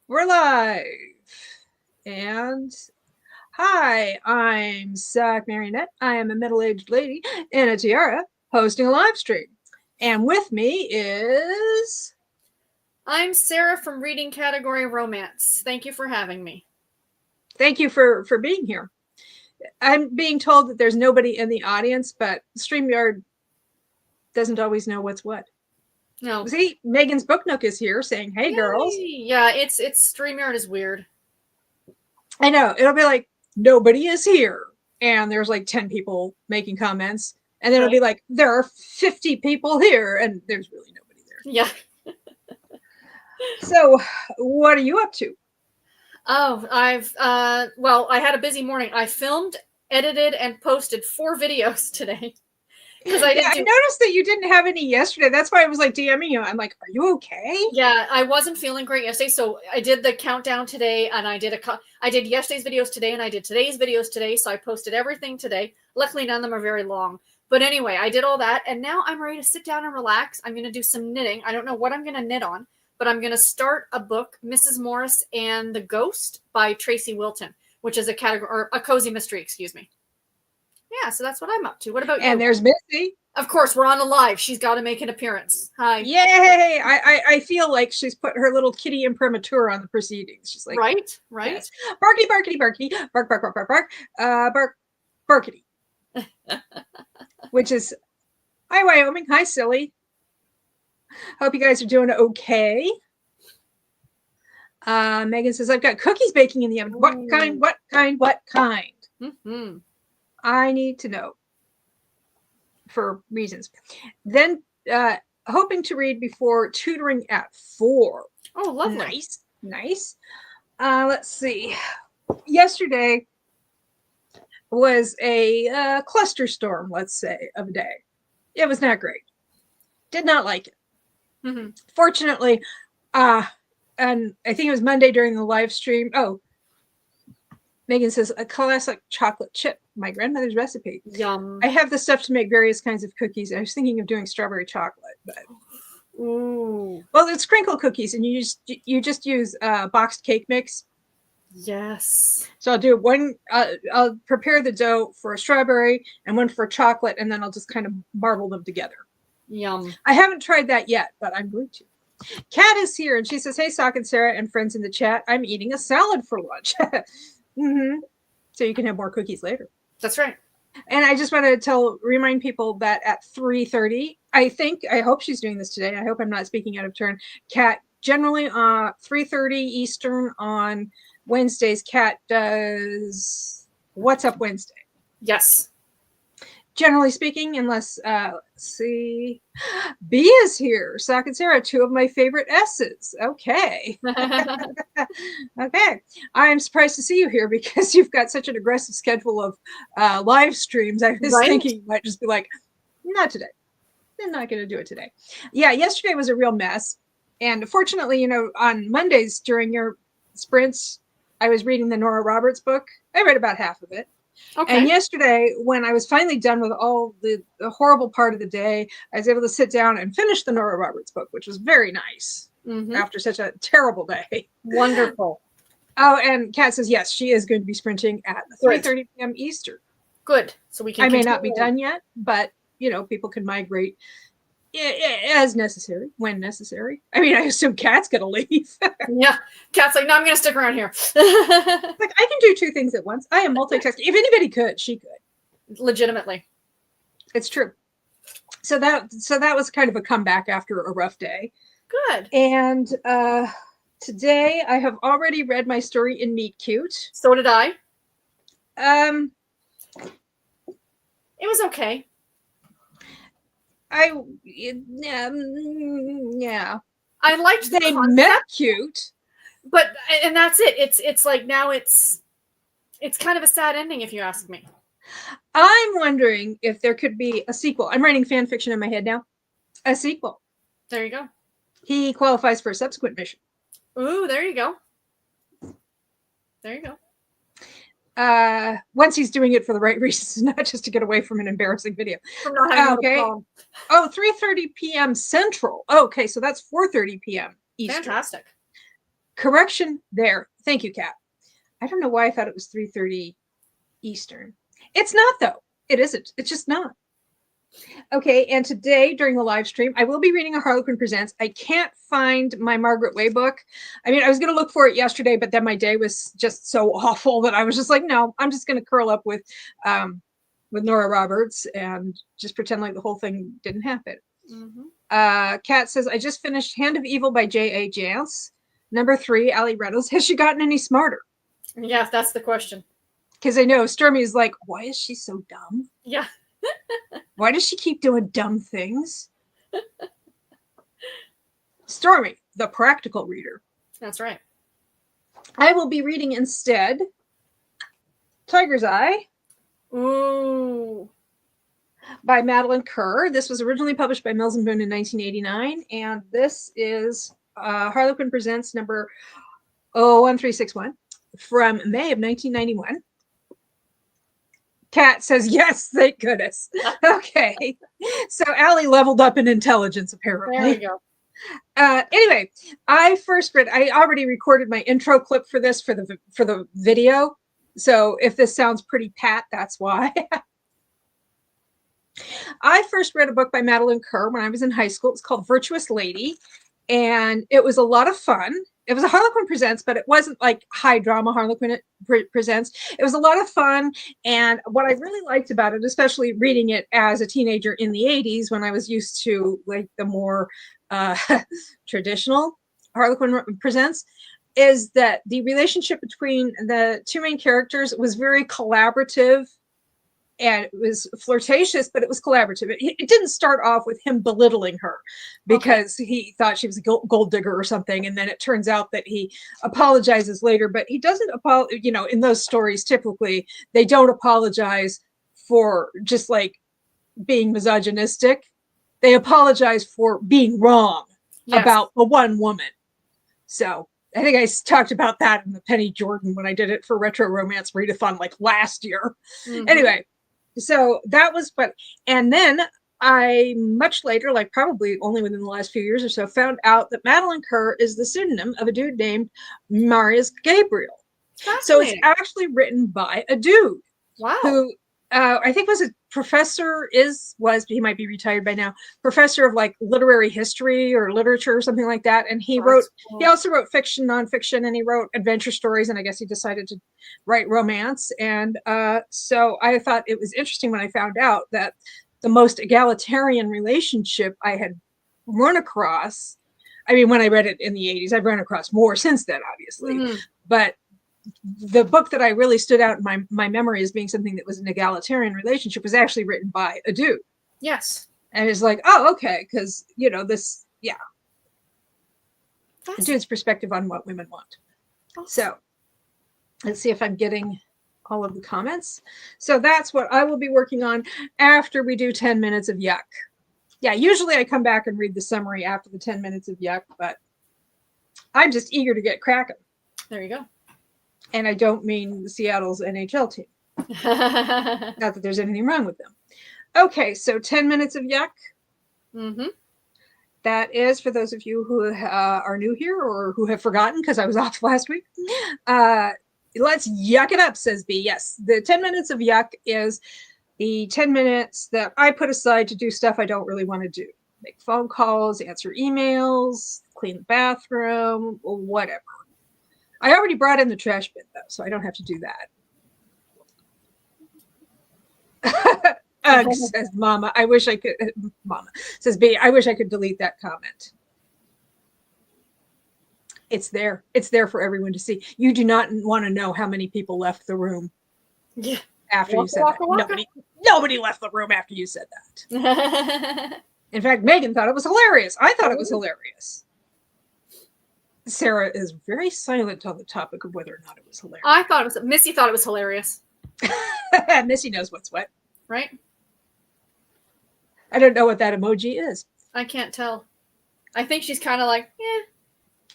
We're live. And hi, I'm Sac Marionette. I am a middle-aged lady in a tiara hosting a live stream. And with me is... I'm Sarah from Reading Category Romance. Thank you for having me. Thank you for being here. I'm being told that there's nobody in the audience, but StreamYard doesn't always know what's what. No. See, Megan's Book Nook is here saying, hey, Yay! girls. Yeah, it's StreamYard is weird. I know. It'll be like, nobody is here. And there's like 10 people making comments. And then it'll be like, there are 50 people here. And there's really nobody there. Yeah. So, what are you up to? Oh, I had a busy morning. I filmed, edited, and posted 4 videos today. Because I noticed that you didn't have any yesterday. That's why I was like DMing you. I'm like, are you okay? Yeah, I wasn't feeling great yesterday, so I did the countdown today, and I did yesterday's videos today, and I did today's videos today. So I posted everything today. Luckily, none of them are very long. But anyway, I did all that, and now I'm ready to sit down and relax. I'm going to do some knitting. I don't know what I'm going to knit on, but I'm going to start a book, Mrs. Morris and the Ghost by Tracy Wilton, which is a cozy mystery, excuse me. Yeah, so that's what I'm up to. What about you? And there's Missy. Of course, we're on a live. She's got to make an appearance. Hi. Yay! I feel like she's put her little kitty imprimatur on the proceedings. She's like, right. Yes. Barky, barkity, barkity, bark, bark, bark, bark, bark, barkity. Which is, hi, Wyoming. Hi, silly. Hope you guys are doing okay. Megan says, I've got cookies baking in the oven. What kind? What kind? What kind? Mm-hmm. I need to know for reasons. Then hoping to read before tutoring at 4. Oh, lovely. Nice. Let's see. Yesterday was a cluster storm, let's say, of a day. It was not great. Did not like it. Mm-hmm. Fortunately, and I think it was Monday during the live stream. Oh, Megan says, a classic chocolate chip, my grandmother's recipe. Yum. I have the stuff to make various kinds of cookies. I was thinking of doing strawberry chocolate, but ooh. Well, it's crinkle cookies, and you just use boxed cake mix. Yes. So I'll do one. I'll prepare the dough for a strawberry and one for chocolate, and then I'll just kind of marble them together. Yum. I haven't tried that yet, but I'm going to. Kat is here, and she says, "Hey, Sock and Sarah and friends in the chat. I'm eating a salad for lunch." Mm-hmm. So you can have more cookies later. That's right. And I just want to remind people that at 3:30, I hope she's doing this today. I hope I'm not speaking out of turn. Kat, generally 3:30 Eastern on Wednesdays, Kat does What's Up Wednesday. Yes. Generally speaking, unless, let's see, B is here. Sock and Sarah, 2 of my favorite S's. Okay. Okay. I'm surprised to see you here because you've got such an aggressive schedule of live streams. I was thinking you might just be like, not today. I'm not going to do it today. Yeah, yesterday was a real mess. And fortunately, on Mondays during your sprints, I was reading the Nora Roberts book. I read about half of it. Okay. And yesterday, when I was finally done with all the horrible part of the day, I was able to sit down and finish the Nora Roberts book, which was very nice after such a terrible day. Wonderful. Oh, and Kat says, yes, she is going to be sprinting at 3:30 p.m. Eastern. Good. So we can. I may not be done yet, but, people can migrate as necessary, when necessary. I mean, I assume Kat's going to leave. Yeah. Kat's like, no, I'm going to stick around here. Like, I can do 2 things at once. I am multitasking. If anybody could, she could. Legitimately. It's true. So that was kind of a comeback after a rough day. Good. And today I have already read my story in Meet Cute. So did I. It was okay. Yeah. I liked the concept. Met cute. And that's it. It's like now it's kind of a sad ending if you ask me. I'm wondering if there could be a sequel. I'm writing fan fiction in my head now. A sequel. There you go. He qualifies for a subsequent mission. Ooh, there you go. There you go. Once he's doing it for the right reasons, not just to get away from an embarrassing video. From not having okay. Oh, 3:30 p.m. Central. Okay, so that's 4:30 p.m. Eastern. Fantastic. Correction there. Thank you, Kat. I don't know why I thought it was 3:30 Eastern. It's not, though. It isn't. It's just not. Okay, and today during the live stream, I will be reading a Harlequin Presents. I can't find my Margaret Way book. I mean, I was going to look for it yesterday, but then my day was just so awful that I was just like, no, I'm just going to curl up with Nora Roberts and just pretend like the whole thing didn't happen. Kat says, I just finished Hand of Evil by J.A. Jance. Number 3, Allie Reynolds. Has she gotten any smarter? Yeah, that's the question. Because I know Stormy is like, why is she so dumb? Yeah. Why does she keep doing dumb things? Stormy, the practical reader. That's right. I will be reading instead Tiger's Eye. Ooh. By Madeleine Kerr. This was originally published by Mills and Boon in 1989, and this is Harlequin Presents number 01361 from May of 1991. Kat says, yes, thank goodness. Okay. So Allie leveled up in intelligence, apparently. There we go. Anyway, I already recorded my intro clip for this for the video. So if this sounds pretty pat, that's why. I first read a book by Madeleine Kerr when I was in high school. It's called Virtuous Lady, and it was a lot of fun. It was a Harlequin Presents, but it wasn't like high drama Harlequin Presents. It was a lot of fun, and what I really liked about it, especially reading it as a teenager in the 80s when I was used to like the more traditional Harlequin Presents, is that the relationship between the two main characters was very collaborative. And it was flirtatious, but it was collaborative. It didn't start off with him belittling her because he thought she was a gold digger or something. And then it turns out that he apologizes later, but he doesn't apologize. You know, in those stories, typically, they don't apologize for just like being misogynistic. They apologize for being wrong about the one woman. So I think I talked about that in the Penny Jordan when I did it for Retro Romance Readathon like last year. Anyway. So that was, and then I much later, like probably only within the last few years or so, found out that Madeleine Kerr is the pseudonym of a dude named Marius Gabriel. So it's actually written by a dude. Wow. Who I think was a professor, he might be retired by now, professor of like literary history or literature or something like that. And he he also wrote fiction, nonfiction, and he wrote adventure stories. And I guess he decided to write romance. And so I thought it was interesting when I found out that the most egalitarian relationship I had run across, I mean, when I read it in the 80s, I've run across more since then, obviously, but the book that I really stood out in my memory as being something that was an egalitarian relationship was actually written by a dude. Yes. And it's like, oh, okay. Because, you know, this, a dude's perspective on what women want. Awesome. So let's see if I'm getting all of the comments. So that's what I will be working on after we do 10 minutes of yuck. Yeah, usually I come back and read the summary after the 10 minutes of yuck, but I'm just eager to get cracking. There you go. And I don't mean Seattle's NHL team. Not that there's anything wrong with them. Okay, so 10 minutes of yuck. That is, for those of you who are new here or who have forgotten because I was off last week. Let's yuck it up, says B. Yes, the 10 minutes of yuck is the 10 minutes that I put aside to do stuff I don't really want to do. Make phone calls, answer emails, clean the bathroom, whatever. I already brought in the trash bin, though, so I don't have to do that. Says Mama. I wish I could. Mama says B. I wish I could delete that comment. It's there. It's there for everyone to see. You do not want to know how many people left the room. Yeah. After you said that. Nobody left the room after you said that. In fact, Megan thought it was hilarious. I thought it was hilarious. Sarah is very silent on the topic of whether or not it was hilarious. Missy thought it was hilarious. Missy knows what's what. Right? I don't know what that emoji is. I can't tell. I think she's kind of like,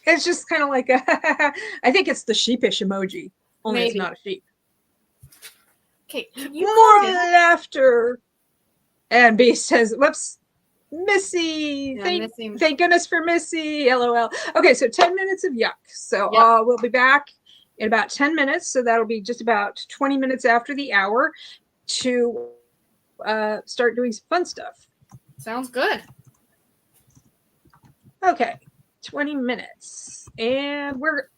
It's just kind of like I think it's the sheepish emoji. Only Maybe. It's not a sheep. Okay. More laughter. And B says, whoops. Missy. Yeah, Thank Missy. thank goodness for Missy. LOL. Okay, so 10 minutes of yuck. So Yep. we'll be back in about 10 minutes. So that'll be just about 20 minutes after the hour to start doing some fun stuff. Sounds good. Okay, 20 minutes. And we're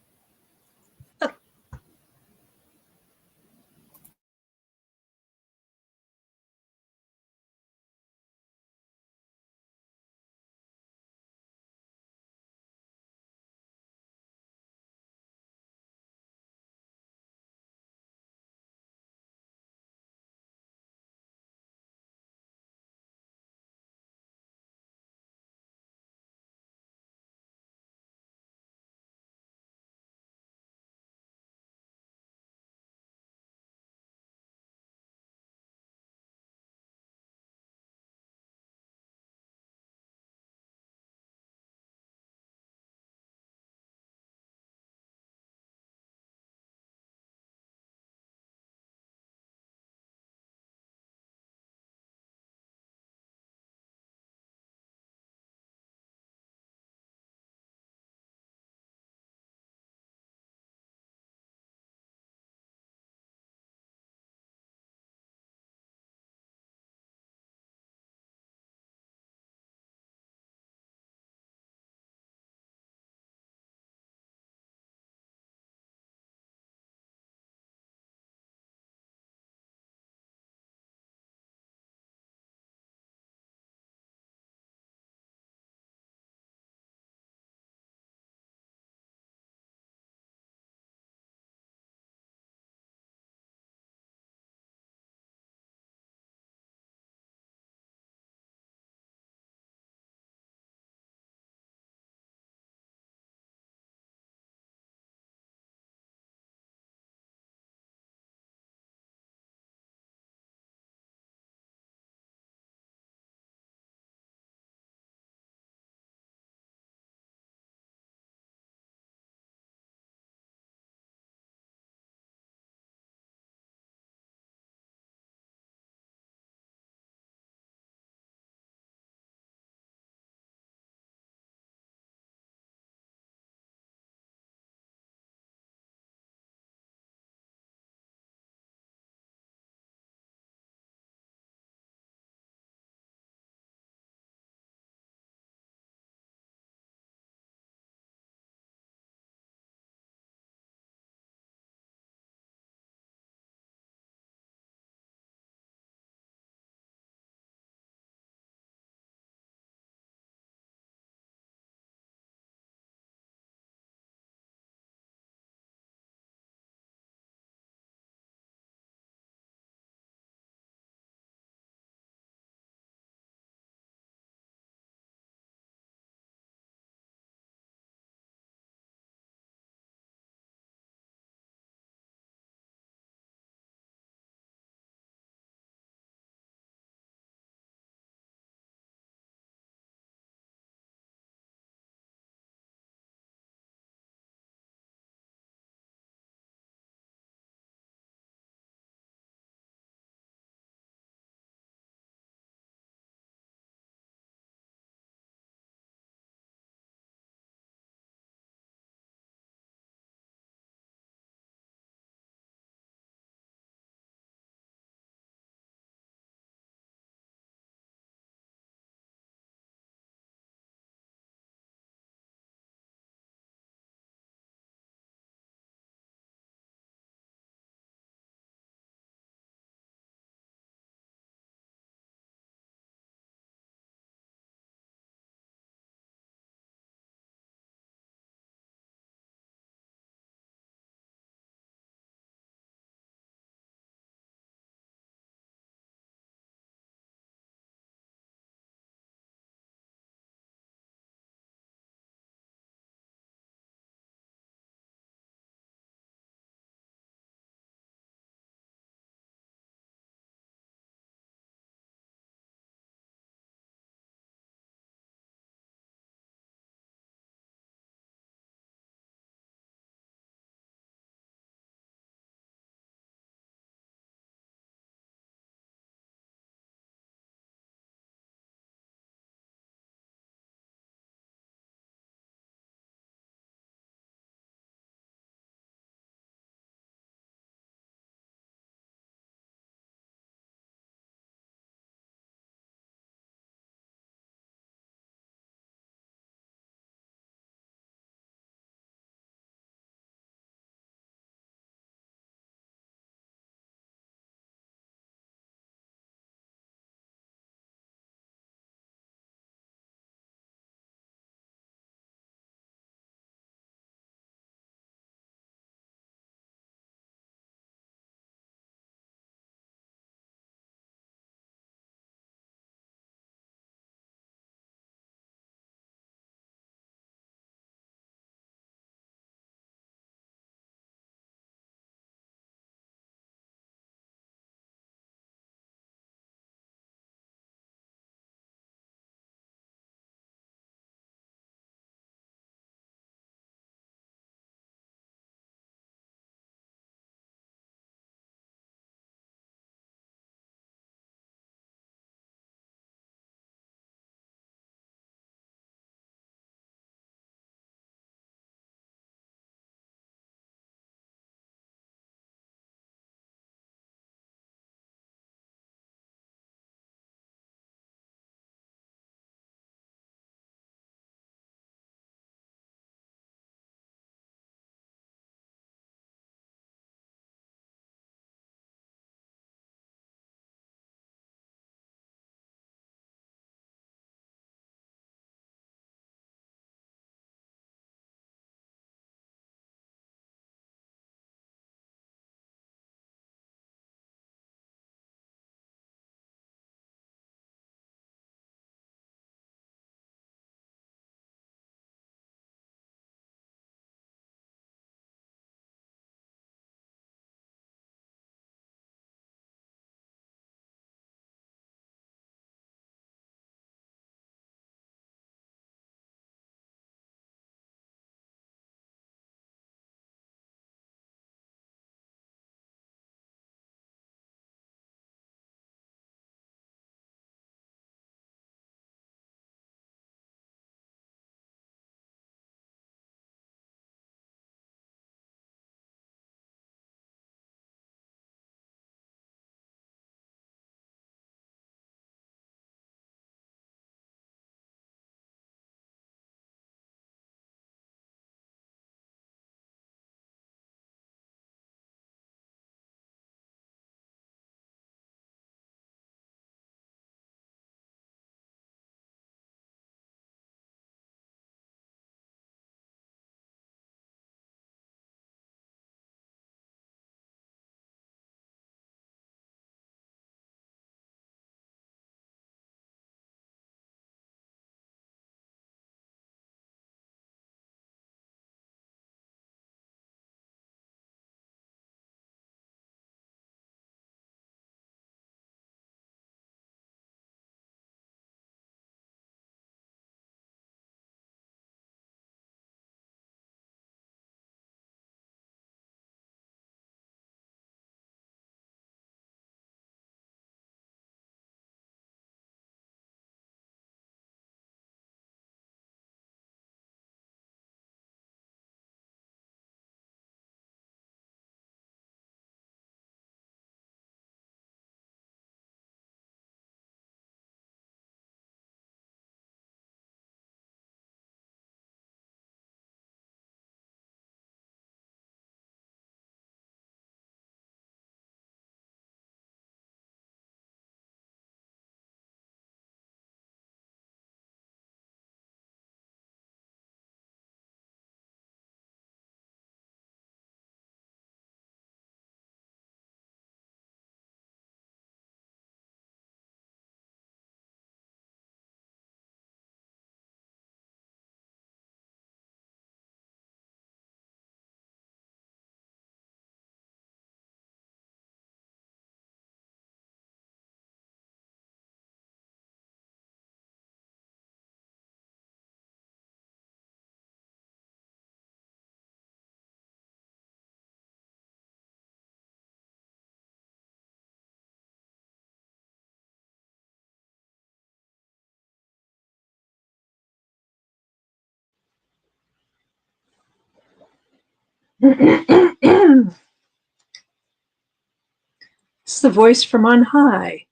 It's the voice from on high,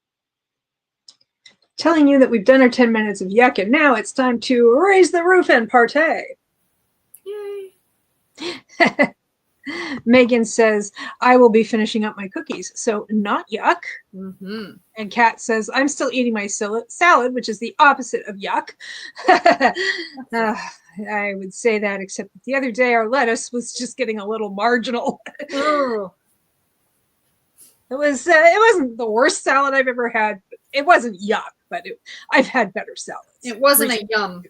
telling you that we've done our 10 minutes of yuck, and now it's time to raise the roof and partay. Yay. Megan says, I will be finishing up my cookies, so not yuck. Mm-hmm. And Kat says, I'm still eating my salad, which is the opposite of yuck. I would say that, except that the other day our lettuce was just getting a little marginal. Oh. It wasn't the worst salad I've ever had. It wasn't yuck, but I've had better salads. It wasn't a yum.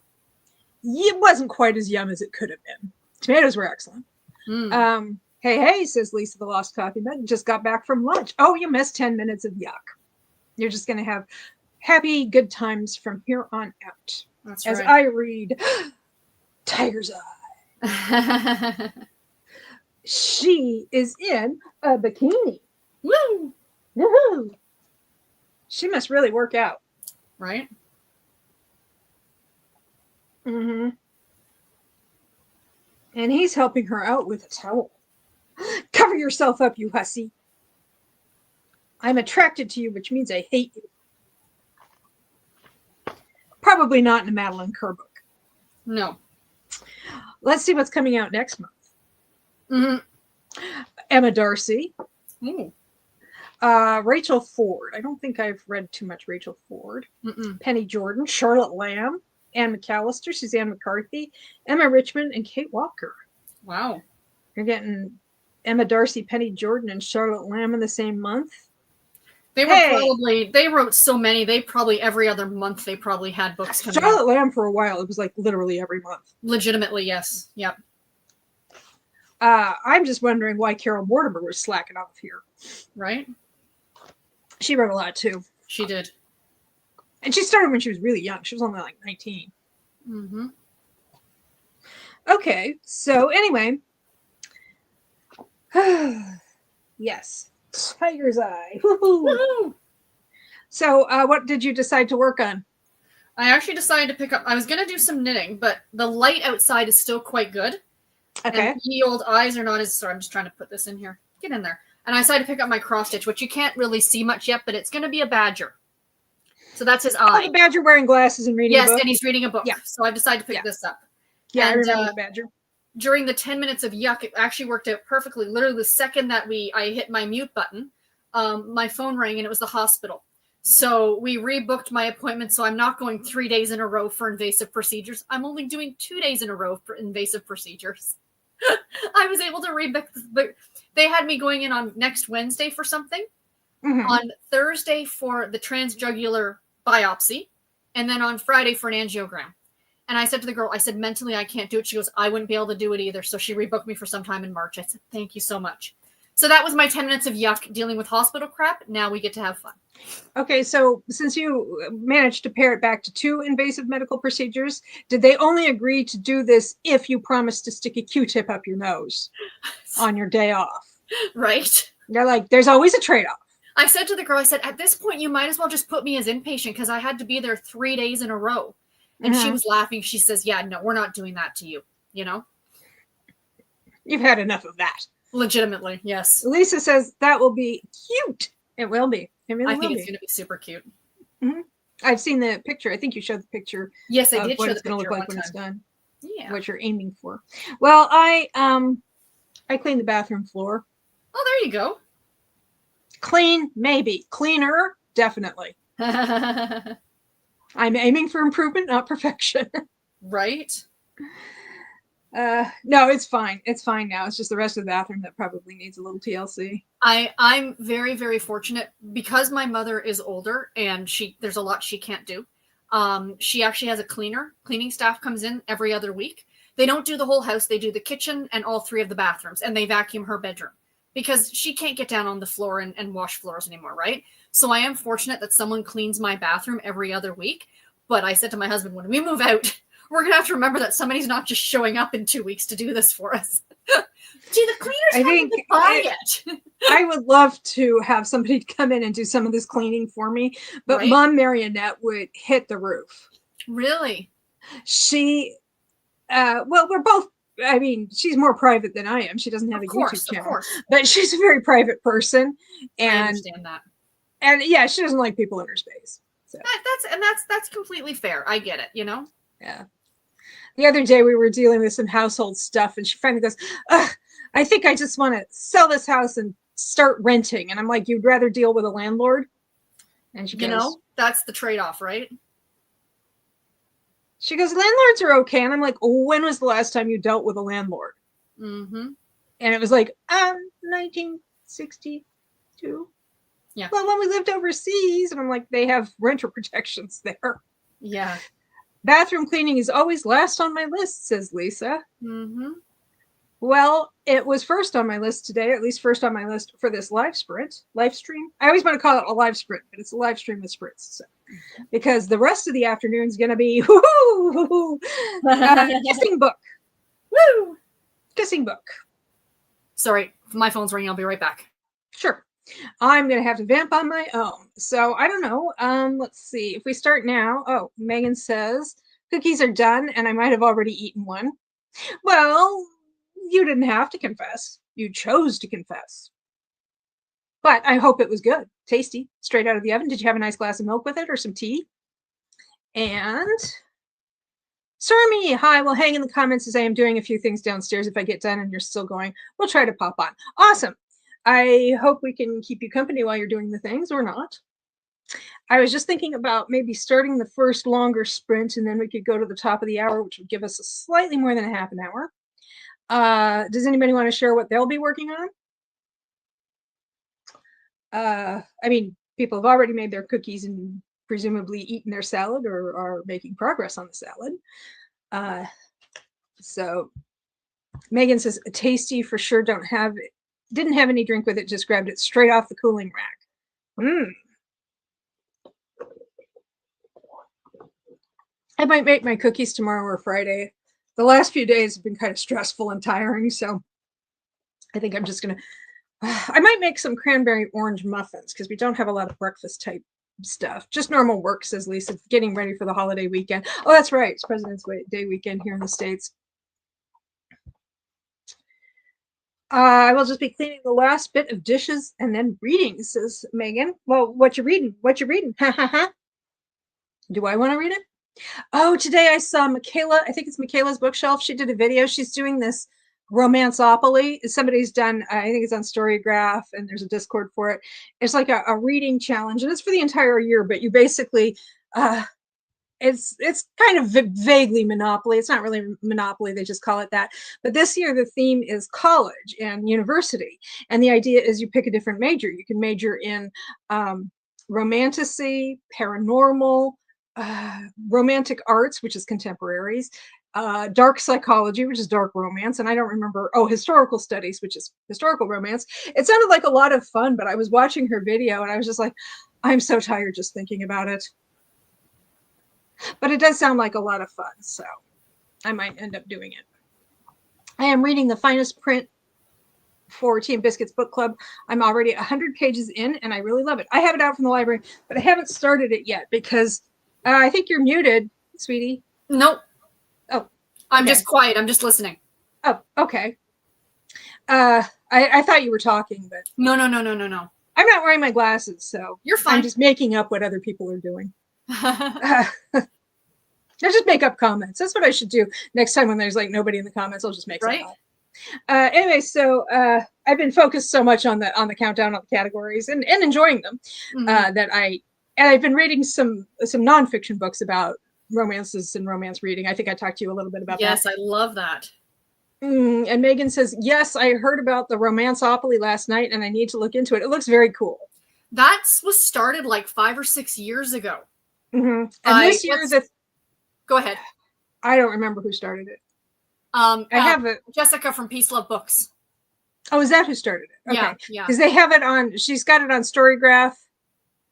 It wasn't quite as yum as it could have been. Tomatoes were excellent. Hey, says Lisa the Lost Coffee Mug. Just got back from lunch. Oh, you missed 10 minutes of yuck. You're just going to have happy, good times from here on out. That's as right. I read Tiger's Eye. She is in a bikini. Woo! Woohoo! She must really work out. Right? Mm-hmm. And he's helping her out with a towel. Cover yourself up, you hussy. I'm attracted to you, which means I hate you. Probably not in a Madeleine Kerr book. No. Let's see what's coming out next month. Mm-hmm. Emma Darcy. Ooh. Rachel Ford. I don't think I've read too much Rachel Ford. Mm-mm. Penny Jordan, Charlotte Lamb, Anne McAllister, Suzanne McCarthy, Emma Richmond, and Kate Walker. Wow. You're getting Emma Darcy, Penny Jordan, and Charlotte Lamb in the same month. They were they wrote so many, every other month they probably had books coming Charlotte out. Lamb for a while, it was like literally every month. Legitimately, yes. Yep. I'm just wondering why Carol Mortimer was slacking off here. Right? She wrote a lot too. She did. And she started when she was really young. She was only like 19. Mm-hmm. Okay, so anyway. Yes. Tiger's Eye. Woo-hoo. So what did you decide to work on? I actually decided to pick up, I was going to do some knitting, but the light outside is still quite good. Okay. And the old eyes are not as, sorry, I'm just trying to put this in here. Get in there. And I decided to pick up my cross stitch, which you can't really see much yet, but it's going to be a badger. So that's his eye. Oh, the badger wearing glasses and reading a book? Yes, and he's reading a book. Yeah. So I've decided to pick this up. Yeah, and, I remember the badger. During the 10 minutes of yuck, it actually worked out perfectly. Literally the second that I hit my mute button, my phone rang and it was the hospital. So we rebooked my appointment, so I'm not going 3 days in a row for invasive procedures. I'm only doing 2 days in a row for invasive procedures. I was able to rebook. They had me going in on next Wednesday for something, on Thursday for the transjugular biopsy, and then on Friday for an angiogram. And I said to the girl, I said, mentally, I can't do it. She goes, I wouldn't be able to do it either. So she rebooked me for sometime in March. I said, thank you so much. So that was my 10 minutes of yuck dealing with hospital crap. Now we get to have fun. Okay, so since you managed to pare it back to 2 invasive medical procedures, did they only agree to do this if you promised to stick a Q-tip up your nose on your day off? Right. They're like, there's always a trade-off. I said to the girl, I said, at this point, you might as well just put me as inpatient because I had to be there 3 days in a row. And she was laughing. She says, yeah, no, we're not doing that to you. You know? You've had enough of that. Legitimately, yes. Lisa says that will be cute. It will be. It really I think will it's going to be super cute. I've seen the picture. I think you showed the picture. Yes, I did what show it's the going to picture look like one when it's time. done. Yeah. What you're aiming for. Well, I cleaned the bathroom floor. Oh, there you go. Clean, maybe. Cleaner, definitely. I'm aiming for improvement, not perfection. Right? No, it's fine. It's fine now. It's just the rest of the bathroom that probably needs a little TLC. I'm very, very fortunate because my mother is older and there's a lot she can't do. She actually has a cleaning staff comes in every other week. They don't do the whole house. They do the kitchen and all 3 of the bathrooms, and they vacuum her bedroom because she can't get down on the floor and wash floors anymore. Right. So I am fortunate that someone cleans my bathroom every other week. But I said to my husband, when we move out, we're going to have to remember that somebody's not just showing up in 2 weeks to do this for us. Gee, the cleaners haven't been by yet. I would love to have somebody come in and do some of this cleaning for me, but right? Mom Marionette would hit the roof. Really? She, well, we're both I mean, she's more private than I am. She doesn't have Of a course, YouTube of channel, course. but she's a very private person, I and understand that. yeah, she doesn't like people in her space. So That's completely fair. I get it, you know? yeah. The other day we were dealing with some household stuff, and she finally goes, "Ugh, I think I just want to sell this house and start renting." And I'm like, "You'd rather deal with a landlord?" And she goes, that's the trade-off, right? She goes, "Landlords are okay." And I'm like, "When was the last time you dealt with a landlord?" Mm-hmm. And it was like, 1962. Yeah. Well, when we lived overseas. And I'm like, they have renter protections there. Yeah. Bathroom cleaning is always last on my list, says Lisa. Mm-hmm. Well, it was first on my list today, at least first on my list for this live stream. I always want to call it a live sprint, but it's a live stream with sprints. So, because the rest of the afternoon is going to be kissing book. Woo! Kissing book. Sorry, my phone's ringing. I'll be right back. Sure. I'm going to have to vamp on my own. So I don't know. Let's see. If we start now. Oh, Megan says cookies are done and I might have already eaten one. Well, you didn't have to confess. You chose to confess. But I hope it was good. Tasty. Straight out of the oven. Did you have a nice glass of milk with it or some tea? And Surmy, hi. Well, hang in the comments as I am doing a few things downstairs. If I get done and you're still going, we'll try to pop on. Awesome. I hope we can keep you company while you're doing the things or not. I was just thinking about maybe starting the first longer sprint and then we could go to the top of the hour, which would give us a slightly more than a half an hour. Does anybody want to share what they'll be working on? I mean, people have already made their cookies and presumably eaten their salad or are making progress on the salad. So Megan says, tasty for sure. Didn't have any drink with it, just grabbed it straight off the cooling rack. I might make my cookies tomorrow or Friday. The last few days have been kind of stressful and tiring, so I think I'm just gonna I might make some cranberry orange muffins because we don't have a lot of breakfast type stuff. Just normal work, says Lisa, getting ready for the holiday weekend. Oh, that's right. It's President's Day weekend here in the States. I will just be cleaning the last bit of dishes and then reading, says Megan. Well, what you reading? What you reading? Ha ha ha. Do I want to read it? Oh, today I saw Michaela. I think it's Michaela's Bookshelf. She did a video. She's doing this Romanceopoly. Somebody's done, I think it's on Storygraph, and there's a Discord for it. It's like a reading challenge, and it's for the entire year, but you basically, it's kind of vaguely Monopoly. It's not really Monopoly. They just call it that. But this year, the theme is college and university. And the idea is you pick a different major. You can major in romanticy, paranormal, romantic arts, which is contemporaries, dark psychology, which is dark romance, and I don't remember, historical studies, which is historical romance. It sounded like a lot of fun, but I was watching her video and I was just like, I'm so tired just thinking about it. But it does sound like a lot of fun, so I might end up doing it. I am reading the finest print for Tea and Biscuits Book Club. I'm already 100 pages in and I really love it. I have it out from the library, but I haven't started it yet because I think you're muted, sweetie. Nope. Oh, I'm just quiet. I'm just listening. Oh, okay. I thought you were talking, but no. I'm not wearing my glasses, so you're fine. I'm just making up what other people are doing. I just make up comments. That's what I should do next time when there's like nobody in the comments. I'll just make something up. Anyway, so I've been focused so much on the countdown on the categories and enjoying them that I've been reading some nonfiction books about romances and romance reading. I think I talked to you a little bit about that. Yes, I love that. And Megan says, yes, I heard about the Romanceopoly last night and I need to look into it. It looks very cool. That was started like 5 or 6 years ago. And this year, go ahead. I don't remember who started it. I have it. Jessica from Peace Love Books. Oh, is that who started it? Okay. Yeah. Because they have it on, she's got it on Storygraph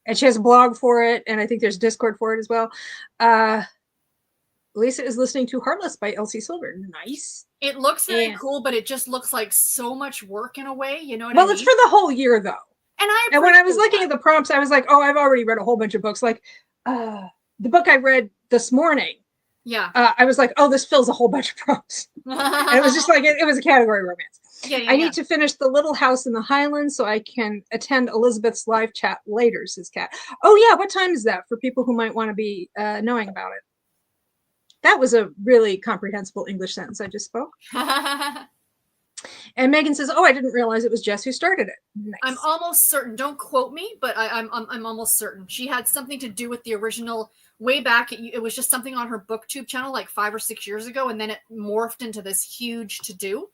and she has a blog for it. And I think there's Discord for it as well. Lisa is listening to Heartless by Elsie Silver. Nice. It looks very cool, but it just looks like so much work in a way. You know what I mean? Well, it's for the whole year, though. And when I was looking at the prompts, I was like, oh, I've already read a whole bunch of books. Like the book I read this morning Yeah. I was like, oh, this fills a whole bunch of promos. And it was just like, it was a category romance. Yeah, I need to finish The Little House in the Highlands so I can attend Elizabeth's live chat later, says Kat. Oh, yeah. What time is that for people who might want to be knowing about it? That was a really comprehensible English sentence I just spoke. And Megan says, oh, I didn't realize it was Jess who started it. Nice. I'm almost certain. Don't quote me, but I'm almost certain she had something to do with the original. Way back, it was just something on her BookTube channel like 5 or 6 years ago, and then it morphed into this huge to do.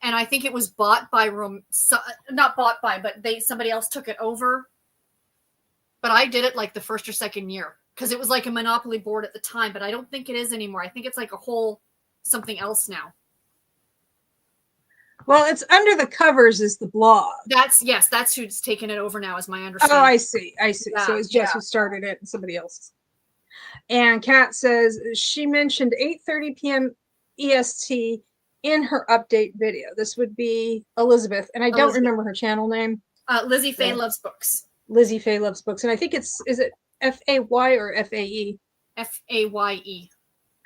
And I think it was bought by not bought by, but somebody else took it over. But I did it like the first or second year because it was like a Monopoly board at the time. But I don't think it is anymore. I think it's like a whole something else now. Well, it's Under the Covers is the blog. That's who's taken it over now, is my understanding. Oh, I see. Yeah, so it's Jess who started it and somebody else. And Kat says she mentioned 8:30 p.m. EST in her update video. This would be Elizabeth, and I don't remember her channel name. Lizzie Faye Loves Books. Lizzie Faye Loves Books, and I think is it FAY or FAE? FAYE.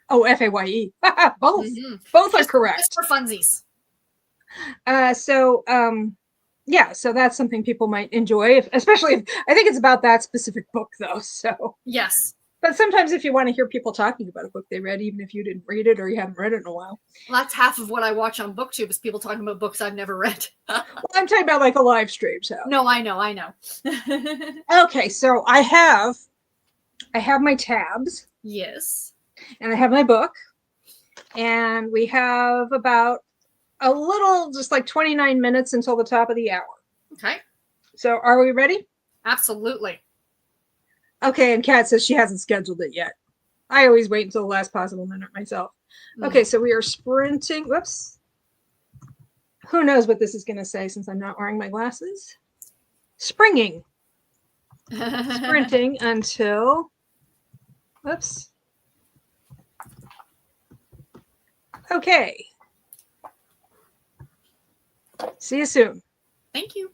Oh, FAYE. Both. Mm-hmm. Both are correct. Just for funsies. So that's something people might enjoy, especially if I think it's about that specific book, though. So yes. But sometimes if you want to hear people talking about a book they read, even if you didn't read it or you haven't read it in a while. Well, that's half of what I watch on BookTube is people talking about books I've never read. Well, I'm talking about like a live stream. So no, I know. Okay, so I have my tabs. Yes. And I have my book. And we have about a little, just like 29 minutes until the top of the hour. Okay. So are we ready? Absolutely. Okay, and Kat says she hasn't scheduled it yet. I always wait until the last possible minute myself. Okay, so we are sprinting. Whoops. Who knows what this is going to say since I'm not wearing my glasses? Springing. Sprinting until... Whoops. Okay. See you soon. Thank you.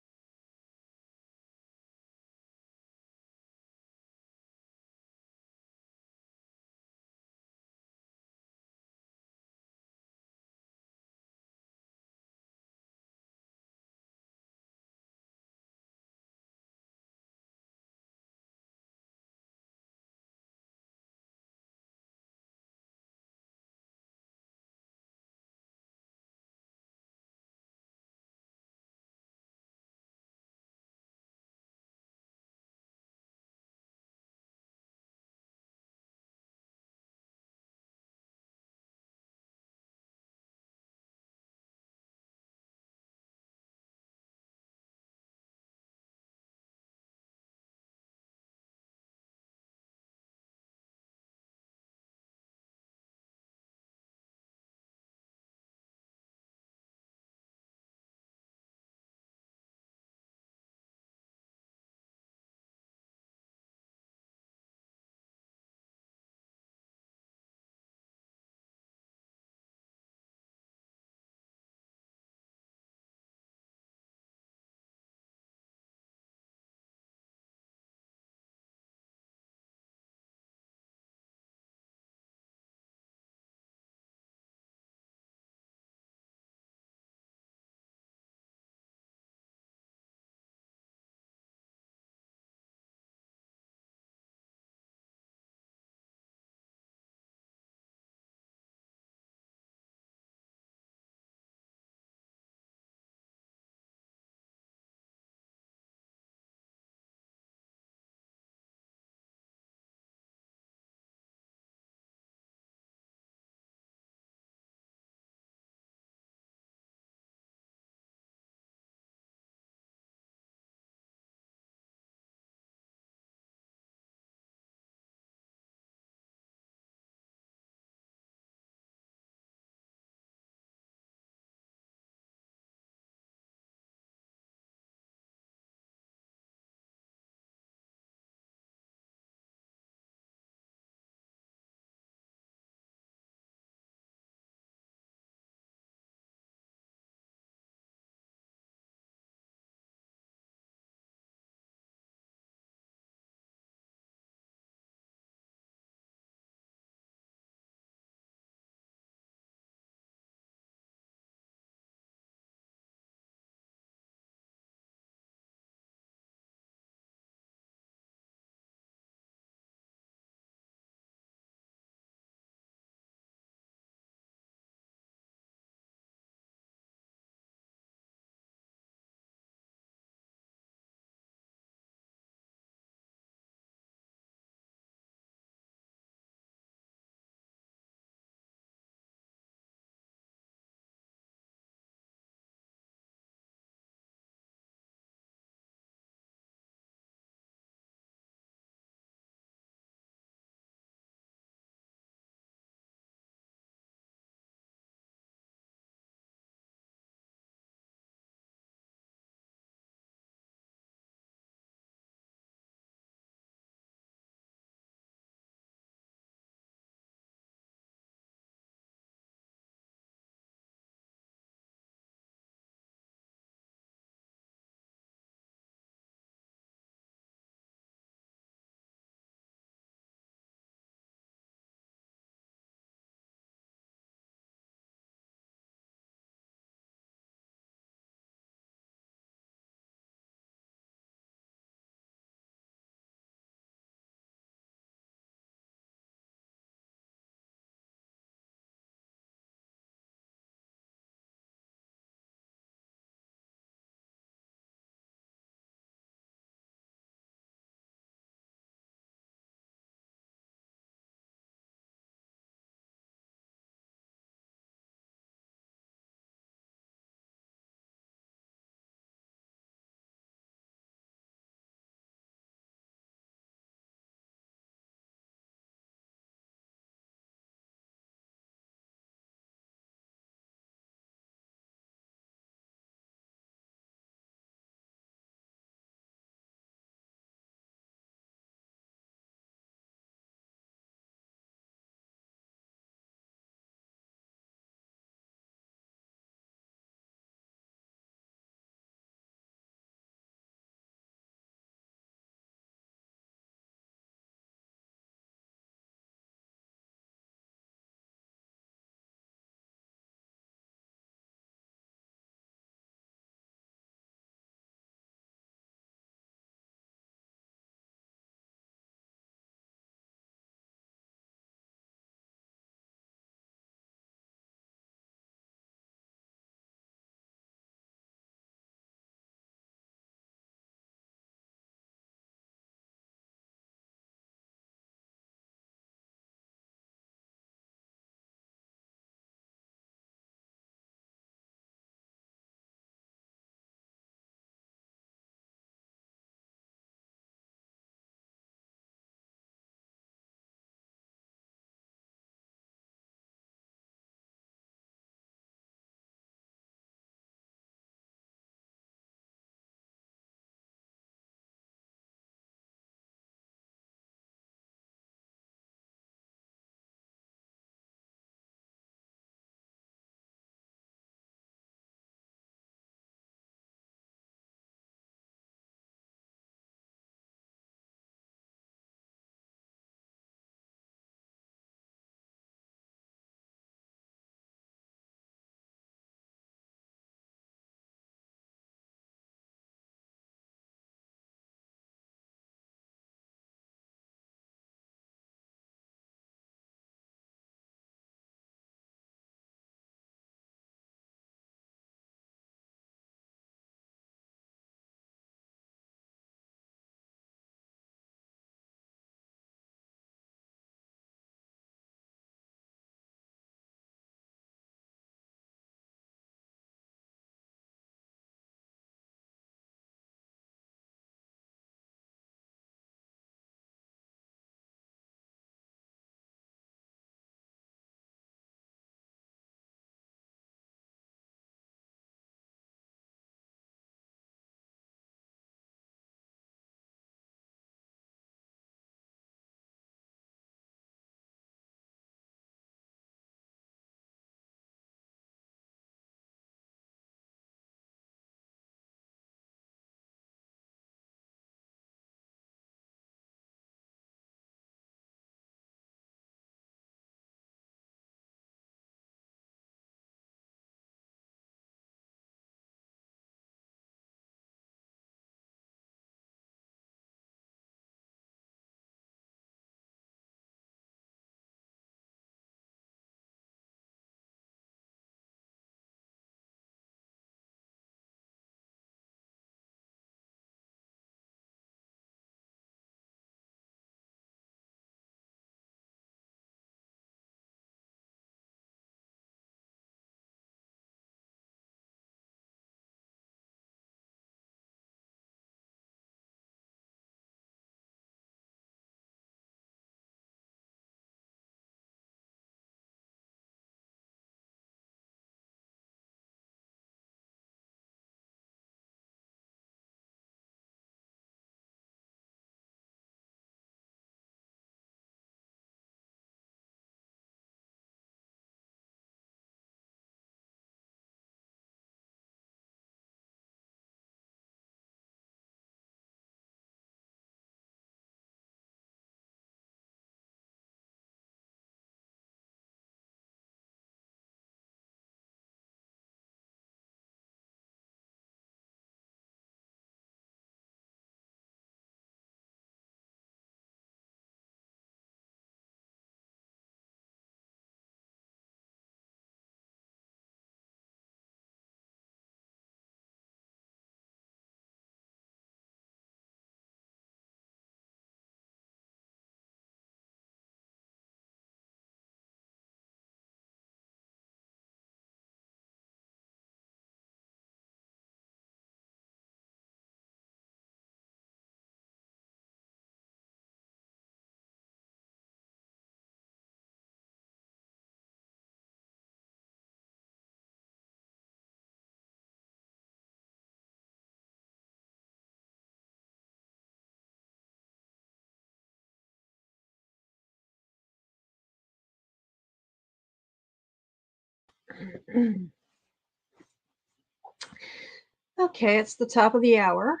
Okay, it's the top of the hour.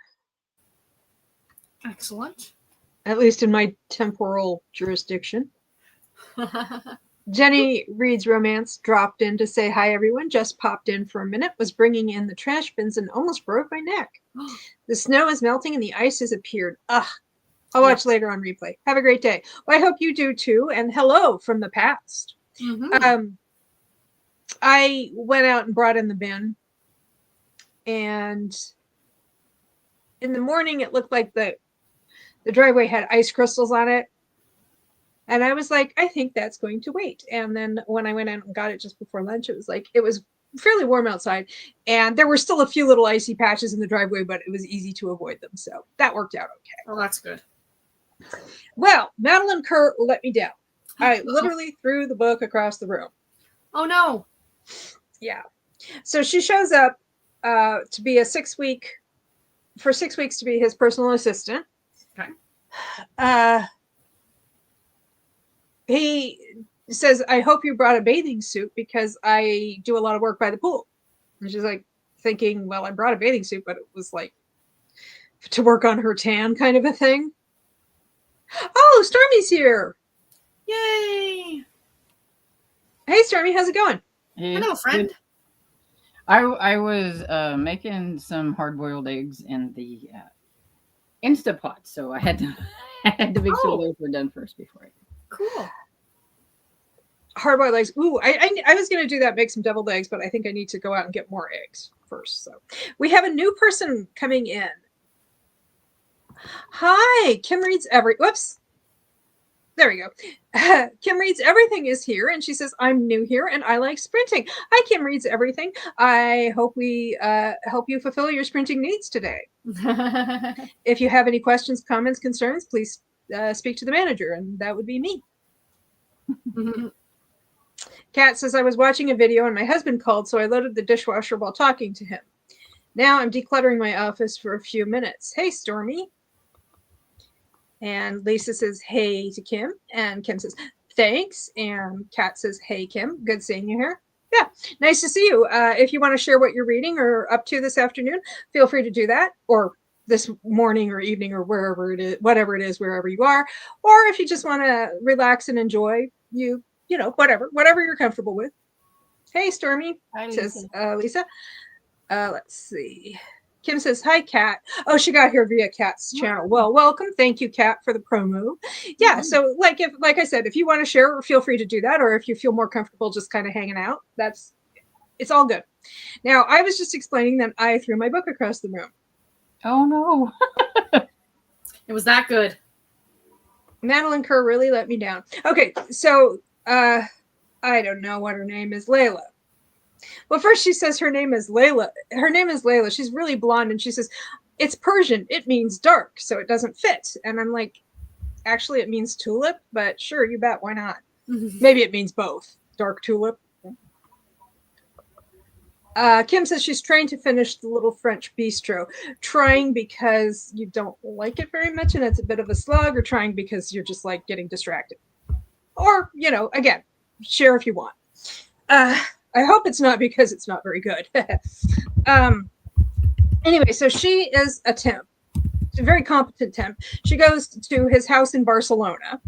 Excellent. At least in my temporal jurisdiction. Jenny Reed's Romance dropped in to say hi, everyone. Just popped in for a minute, was bringing in the trash bins and almost broke my neck. The snow is melting and the ice has appeared. Ugh. I'll watch later on replay. Have a great day. Well, I hope you do too. And hello from the past. I went out and brought in the bin. And in the morning, it looked like the driveway had ice crystals on it. And I was like, I think that's going to wait. And then when I went out and got it just before lunch, it was fairly warm outside. And there were still a few little icy patches in the driveway, but it was easy to avoid them. So that worked out okay. Oh, that's good. Well, Madeleine Kerr let me down. I literally threw the book across the room. Oh, no. Yeah. So she shows up to be for 6 weeks to be his personal assistant. Okay. He says, I hope you brought a bathing suit because I do a lot of work by the pool. And she's like thinking, well, I brought a bathing suit, but it was like to work on her tan kind of a thing. Oh, Stormy's here. Yay. Hey, Stormy, how's it going? Hello, friend. I was making some hard-boiled eggs in the Instapot, so I had to make sure those were done first before I. Cool. Hard-boiled eggs. Ooh, I was going to do that, make some deviled eggs, but I think I need to go out and get more eggs first. So we have a new person coming in. Hi, Kim Reads Whoops. There we go. Kim Reads Everything is here, and she says, I'm new here, and I like sprinting. Hi, Kim Reads Everything. I hope we help you fulfill your sprinting needs today. If you have any questions, comments, concerns, please speak to the manager, and that would be me. Kat says, I was watching a video, and my husband called, so I loaded the dishwasher while talking to him. Now I'm decluttering my office for a few minutes. Hey, Stormy. And Lisa says, hey to Kim. And Kim says, thanks. And Kat says, hey, Kim. Good seeing you here. Yeah, nice to see you. If you want to share what you're reading or up to this afternoon, feel free to do that. Or this morning or evening or wherever it is, whatever it is, wherever you are. Or if you just want to relax and enjoy, you know, whatever you're comfortable with. Hey, Stormy, Hi, says Lisa. Let's see. Kim says, hi, Kat. Oh, she got here via Kat's channel. Well, welcome. Thank you, Kat, for the promo. Yeah, so like I said, if you want to share, feel free to do that. Or if you feel more comfortable just kind of hanging out, it's all good. Now, I was just explaining that I threw my book across the room. Oh, no. It was that good. Madeleine Kerr really let me down. Okay, so I don't know what her name is, Layla. Well, first she says her name is Layla. Her name is Layla. She's really blonde, and she says, it's Persian. It means dark, so it doesn't fit. And I'm like, actually, it means tulip, but sure, you bet. Why not? Maybe it means both. Dark tulip. Kim says she's trying to finish The Little French Bistro. Trying because you don't like it very much, and it's a bit of a slug, or trying because you're just like getting distracted. Or, you know, again, share if you want. I hope it's not because it's not very good. Anyway, so she is a temp. She's a very competent temp. She goes to his house in Barcelona.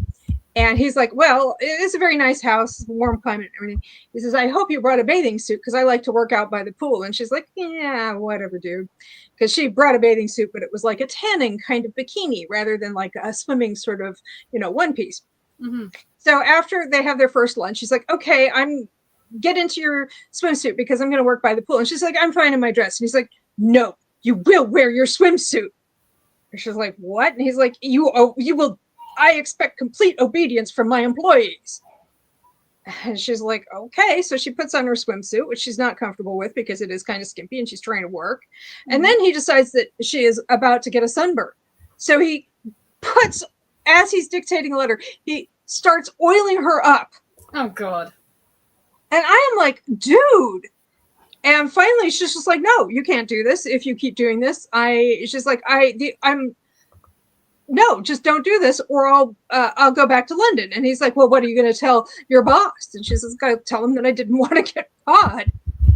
And he's like, well, it's a very nice house, warm climate and everything. He says, I hope you brought a bathing suit because I like to work out by the pool. And she's like, yeah, whatever, dude. Because she brought a bathing suit, but it was like a tanning kind of bikini rather than like a swimming sort of, you know, one piece. So after they have their first lunch, she's like, okay, get into your swimsuit because I'm going to work by the pool. And she's like, I'm fine in my dress. And he's like, no, you will wear your swimsuit. And she's like, what? And he's like, you will. I expect complete obedience from my employees. And she's like, okay. So she puts on her swimsuit, which she's not comfortable with because it is kind of skimpy and she's trying to work. And then he decides that she is about to get a sunburn. So he puts, as he's dictating a letter, he starts oiling her up. Oh, God. And I am like, dude. And finally, she's just like, no, you can't do this if you keep doing this. She's like, no, just don't do this, or I'll go back to London. And he's like, well, what are you going to tell your boss? And she's like, go tell him that I didn't want to get caught.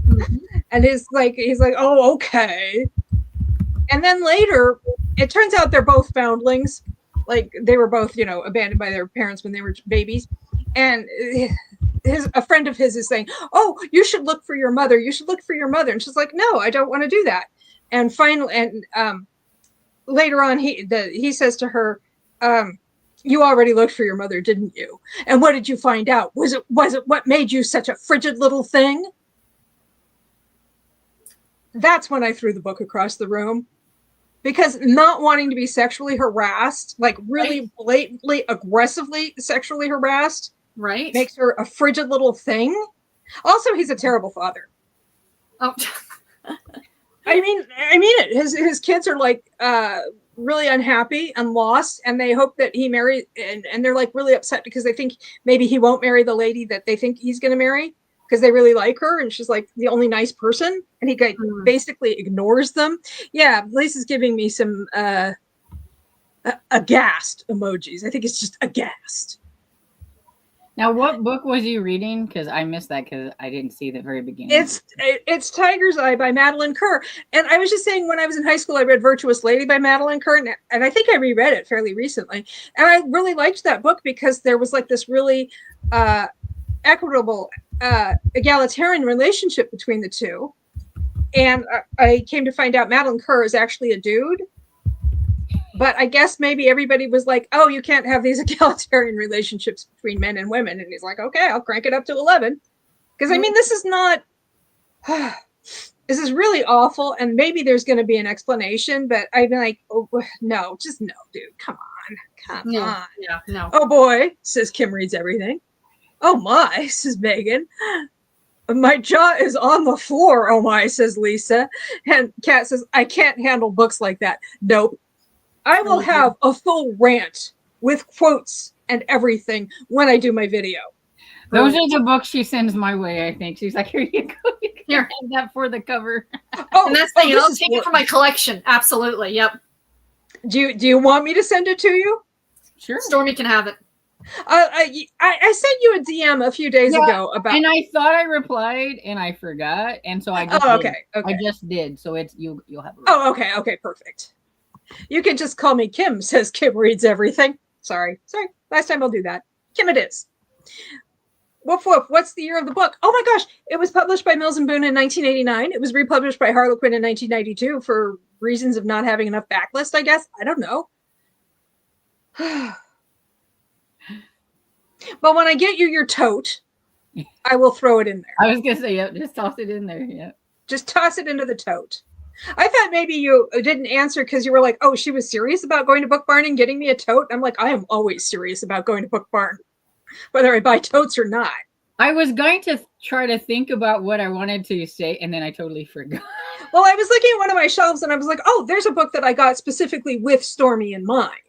Mm-hmm. And he's like, oh, okay. And then later, it turns out they're both foundlings. Like they were both, abandoned by their parents when they were babies. And a friend of his is saying, oh, you should look for your mother. You should look for your mother. And she's like, no, I don't want to do that. And finally, later on, he says to her, you already looked for your mother, didn't you? And what did you find out? Was it what made you such a frigid little thing? That's when I threw the book across the room. Because not wanting to be sexually harassed, like really blatantly, aggressively sexually harassed, right, makes her a frigid little thing. Also, he's a terrible father. Oh, I mean it. His kids are like really unhappy and lost, and they hope that he marries, and they're like really upset because they think maybe he won't marry the lady that they think he's going to marry because they really like her, and she's like the only nice person, and he basically ignores them. Yeah, Lisa's giving me some aghast emojis. I think it's just aghast. Now, what book was you reading? Because I missed that because I didn't see the very beginning. It's Tiger's Eye by Madeleine Kerr. And I was just saying, when I was in high school, I read Virtuous Lady by Madeleine Kerr, and I think I reread it fairly recently. And I really liked that book because there was like this really equitable, egalitarian relationship between the two. And I came to find out Madeleine Kerr is actually a dude. But I guess maybe everybody was like, oh, you can't have these egalitarian relationships between men and women. And he's like, okay, I'll crank it up to 11. Because, I mean, this is not, this is really awful. And maybe there's going to be an explanation. But I've been like, oh, no, just no, dude. Come on. Yeah, no. Oh, boy, says Kim Reads Everything. Oh, my, says Megan. My jaw is on the floor, oh, my, says Lisa. And Kat says, I can't handle books like that. Nope. I will have a full rant with quotes and everything when I do my video. Those are the books she sends my way, I think. She's like, here you go. You can have that for the cover. Oh, and that's the thing. I'll take it for my collection. Absolutely. Yep. Do you want me to send it to you? Sure. Stormy can have it. I sent you a DM a few days ago about, and I thought I replied and I forgot, and so I just okay. I just did. So it's you'll have it. Oh, okay, perfect. You can just call me Kim, says Kim Reads Everything. Sorry. Last time I'll do that. Kim it is. Woof woof. What's the year of the book? Oh my gosh. It was published by Mills and Boon in 1989. It was republished by Harlequin in 1992 for reasons of not having enough backlist, I guess. I don't know. But when I get you your tote, I will throw it in there. I was going to say, yeah, just toss it in there. Yeah. Just toss it into the tote. I thought maybe you didn't answer because you were like, oh, she was serious about going to Book Barn and getting me a tote. I'm like, I am always serious about going to Book Barn, whether I buy totes or not. I was going to try to think about what I wanted to say, and then I totally forgot. Well, I was looking at one of my shelves, and I was like, oh, there's a book that I got specifically with Stormy in mind.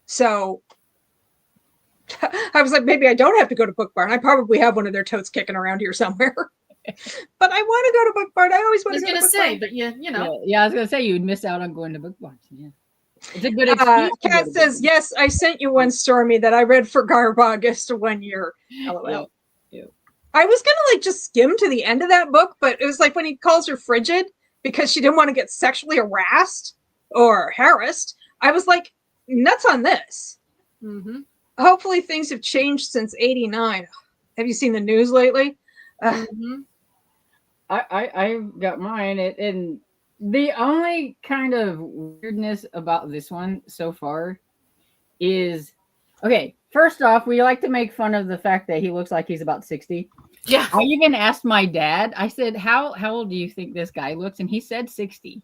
So I was like, maybe I don't have to go to Book Barn. I probably have one of their totes kicking around here somewhere. But I want to go to Book Barn. I always want to go to Book Barn. But you know. Yeah, I was going to say you'd miss out on going to Book Barn. Yeah. It's a good excuse. Kat says, yes, I sent you one, Stormy, that I read for Garb August 1 year. LOL. Yeah. I was going to just skim to the end of that book, but it was like when he calls her frigid because she didn't want to get sexually harassed or harassed. I was like, nuts on this. Mm-hmm. Hopefully things have changed since 89. Have you seen the news lately? Mm-hmm. I've got mine, and the only kind of weirdness about this one so far is, okay, first off, we like to make fun of the fact that he looks like he's about 60. Yeah. I even asked my dad, I said, how old do you think this guy looks? And he said 60.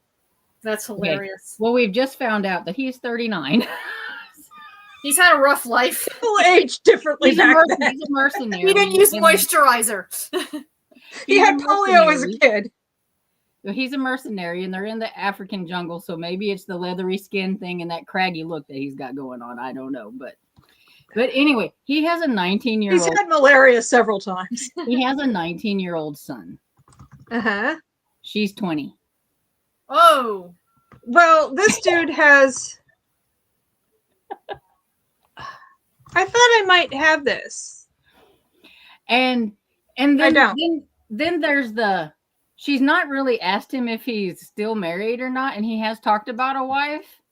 That's hilarious. Okay. Well, we've just found out that he's 39. He's had a rough life. People age differently back then. He's a mercenary. He didn't use moisturizer. He had polio as a kid. He's a mercenary, and they're in the African jungle, so maybe it's the leathery skin thing and that craggy look that he's got going on. I don't know, but anyway, he has a 19-year-old. He's had malaria several times. He has a 19-year-old son. Uh-huh. She's 20. Oh. Well, this dude has. I thought I might have this. And I then don't. then there's the she's not really asked him if he's still married or not, and he has talked about a wife,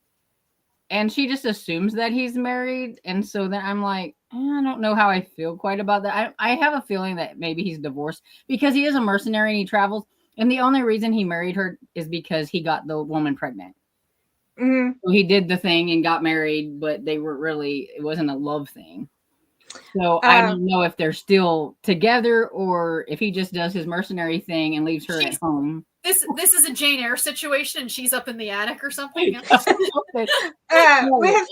and she just assumes that he's married, and so then I'm like, I don't know how I feel quite about that. I have a feeling that maybe he's divorced because he is a mercenary and he travels, and the only reason he married her is because he got the woman pregnant. Mm-hmm. So he did the thing and got married, but they were really, it wasn't a love thing. So I don't know if they're still together or if he just does his mercenary thing and leaves her at home. This is a Jane Eyre situation, and she's up in the attic or something. We have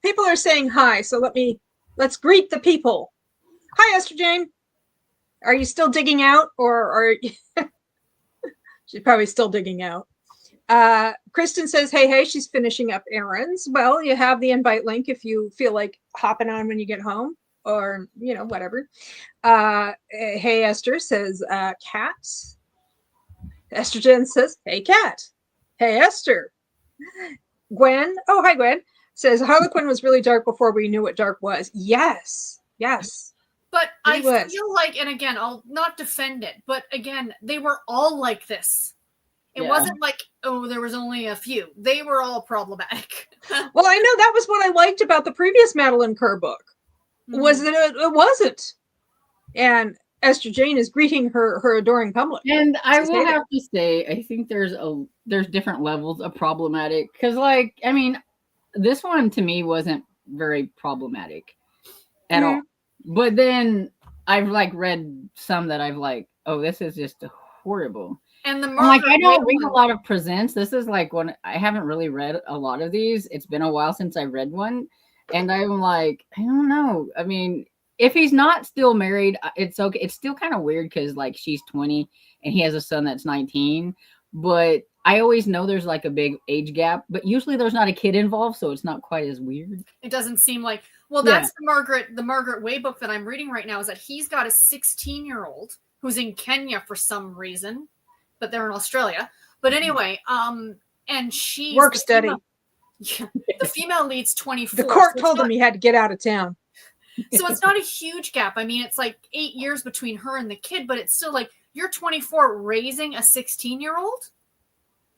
people are saying hi, so let's greet the people. Hi, Esther Jane. Are you still digging out, or are she's probably still digging out? Kristen says, hey, she's finishing up errands. Well, you have the invite link if you feel like hopping on when you get home, or whatever. Hey, Esther says, Kat. Esther Jen says, hey, Kat. Hey, Esther. Gwen, oh, hi, Gwen, says Harlequin was really dark before we knew what dark was. Yes. But I feel like, and again, I'll not defend it, but again, they were all like this. It wasn't like, oh, there was only a few. They were all problematic. Well, I know that was what I liked about the previous Madeleine Kerr book, was that it wasn't. And Esther Jane is greeting her adoring public. And I will have to say, I think there's different levels of problematic. Because, like, I mean, this one to me wasn't very problematic at all. But then I've read some that I've oh, this is just horrible. And the I don't read a lot of presents. This is one I haven't really read a lot of these. It's been a while since I read one, and I'm like, I don't know. I mean, if he's not still married, it's okay. It's still kind of weird because she's 20 and he has a son that's 19. But I always know there's a big age gap, but usually there's not a kid involved, so it's not quite as weird. It doesn't seem like. Well, that's the Margaret Way book that I'm reading right now. Is that he's got a 16-year-old who's in Kenya for some reason, but they're in Australia. But anyway, and she's work study. The female lead's 24. The court told him he had to get out of town. So it's not a huge gap. I mean, it's 8 years between her and the kid, but it's still you're 24 raising a 16-year-old.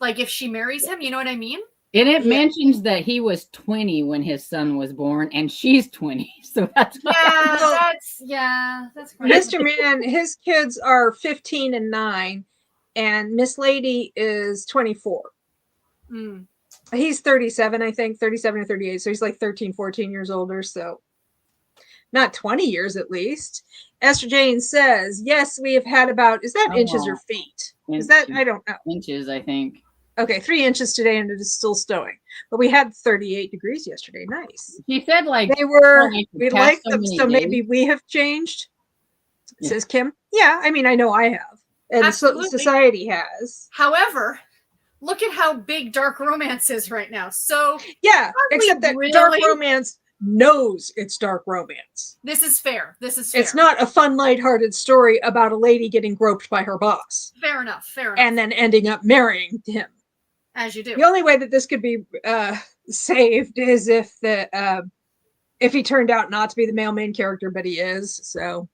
If she marries him, you know what I mean? And it mentions that he was 20 when his son was born, and she's 20. So that's that's great. Mr. Man, his kids are 15 and 9, and Miss Lady is 24. He's 37, I think, 37 or 38. So he's 13, 14 years older. So not 20 years at least. Esther Jane says, yes, we have had about, is that inches or feet? Is that, I don't know. Inches, I think. Okay, 3 inches today, and it is still snowing. But we had 38 degrees yesterday. Nice. He said they were, we like them, so maybe we have changed, says Kim. Yeah, I mean, I know I have. And society has. However, look at how big dark romance is right now. So yeah, except that dark romance knows it's dark romance. This is fair. It's not a fun, lighthearted story about a lady getting groped by her boss. Fair enough. And then ending up marrying him. As you do. The only way that this could be saved is if he turned out not to be the male main character, but he is. So.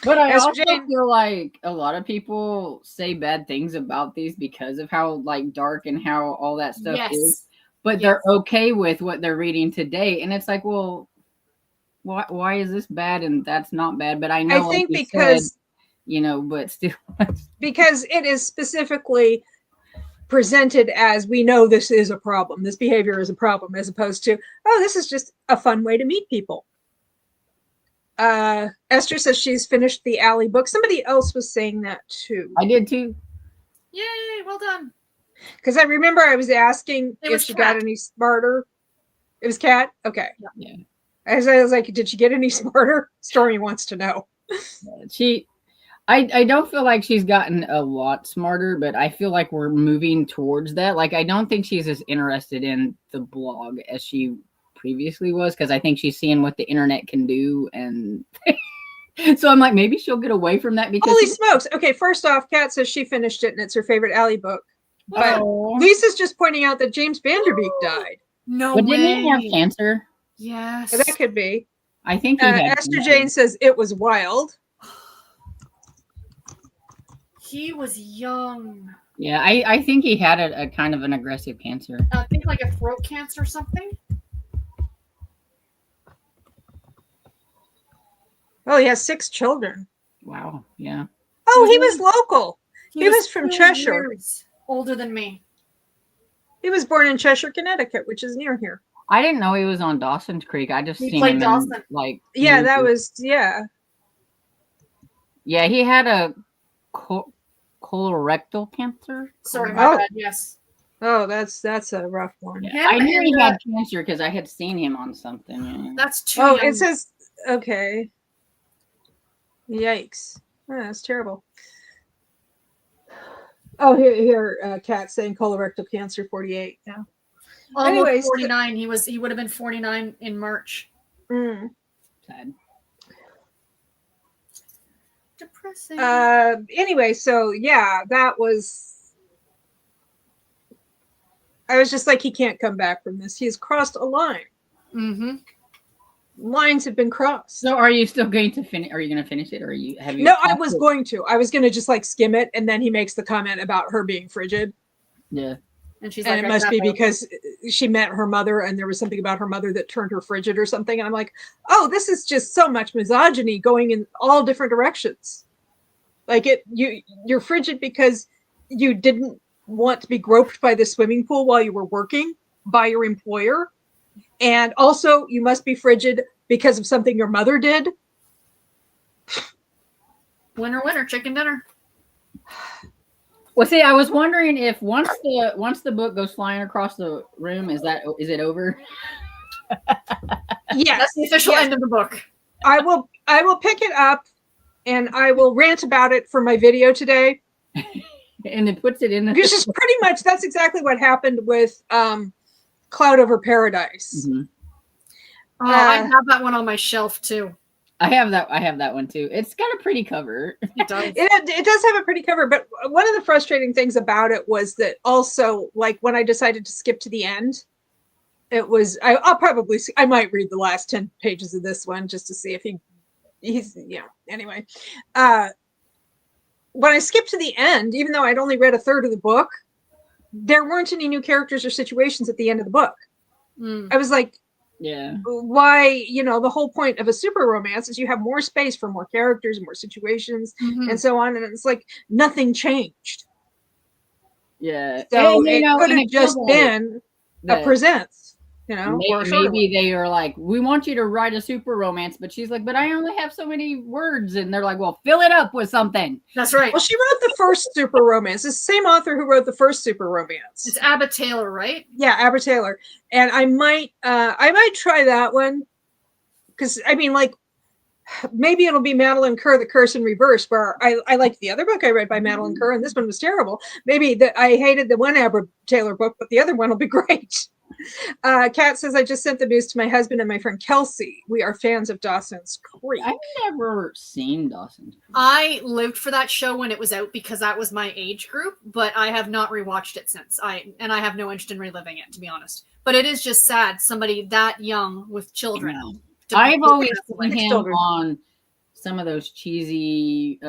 But I also feel like a lot of people say bad things about these because of how dark and how all that stuff is. But they're okay with what they're reading today, and it's well, why is this bad and that's not bad? But I know, I think because but still, because it is specifically presented as we know this is a problem. This behavior is a problem, as opposed to this is just a fun way to meet people. Esther says she's finished the Alley book. Somebody else was saying that too. I did too. Yay, well done. Because I remember I was asking if she got any smarter. It was Kat? Okay. Yeah. I was like, did she get any smarter? Stormy wants to know. I don't feel like she's gotten a lot smarter, but I feel like we're moving towards that. I don't think she's as interested in the blog as she previously was, because I think she's seeing what the internet can do, and so I'm like, maybe she'll get away from that. Because holy smokes. Okay, first off, Kat says she finished it and it's her favorite Alley book. But Oh. Lisa's just pointing out that James Vanderbeek died. No But way. didn't he have cancer? Yes. So that could be. I think he had Esther cancer. Jane says it was wild. He was young. Yeah, I think he had a kind of an aggressive cancer. I think like a throat cancer or something. Oh, he has 6 children. Wow. Yeah. Oh, he was local. He was from 2 Cheshire. years older than me. He was born in Cheshire, Connecticut, which is near here. I didn't know he was on Dawson's Creek. I just He seen played him Dawson. in, like, Yeah, that movies. was, yeah. Yeah, he had a colorectal cancer. Sorry, my Oh. bad. Yes. Oh, that's a rough one. Yeah. Him I knew he and, had cancer because I had seen him on something. Yeah. That's too Oh, young. it says, okay. Yikes. Oh, that's terrible. Oh, here, Kat saying colorectal cancer, 48. Yeah. Almost anyways, 49. He would have been 49 in March. Mm. Sad. Depressing. Anyway, so yeah, that was. I was just like, he can't come back from this. He's crossed a line. Mm-hmm. Lines have been crossed. So, are you still going to finish? Are you going to finish it, or have you? No, I was going to. I was going to just like skim it, and then he makes the comment about her being frigid. Yeah. And she's And like, it must be because she met her mother and there was something about her mother that turned her frigid or something. And I'm like, oh, this is just so much misogyny going in all different directions. Like you're frigid because you didn't want to be groped by the swimming pool while you were working by your employer. And also you must be frigid because of something your mother did. winner, winner, chicken dinner. Well, see, I was wondering if once the book goes flying across the room, is it over? Yes. That's the official end of the book. I will pick it up and I will rant about it for my video today. And it puts it in the. Because it's pretty much that's exactly what happened with Cloud Over Paradise. Mm-hmm. Oh, I have that one on my shelf too. I have that one too. It's got a pretty cover. It does. It does have a pretty cover, but one of the frustrating things about it was that also, like when I decided to skip to the end, it was I might read the last 10 pages of this one just to see if he's anyway. When I skipped to the end, even though I'd only read a third of the book, there weren't any new characters or situations at the end of the book. I was like, yeah, why, the whole point of a super romance is you have more space for more characters and more situations and so on. And it's like nothing changed. Yeah. So and, it could have just been a presents, Maybe they are like, we want you to write a super romance, but she's like, but I only have so many words. And they're like, well, fill it up with something. That's right. Well, she wrote the first super romance. It's the same author who wrote the first super romance. It's Abba Taylor, right? Yeah, Abba Taylor. And I might try that one. Because I mean, like, maybe it'll be Madeleine Kerr, The Curse in Reverse, where I liked the other book I read by Madeleine Kerr, and this one was terrible. Maybe I hated the one Abba Taylor book, but the other one will be great. Kat says, I just sent the news to my husband and my friend Kelsey. We are fans of Dawson's Creek. I've never seen Dawson's Creek. I lived for that show when it was out because that was my age group, but I have not rewatched it since. I have no interest in reliving it, to be honest. But it is just sad, somebody that young with children. I've always seen him on some of those cheesy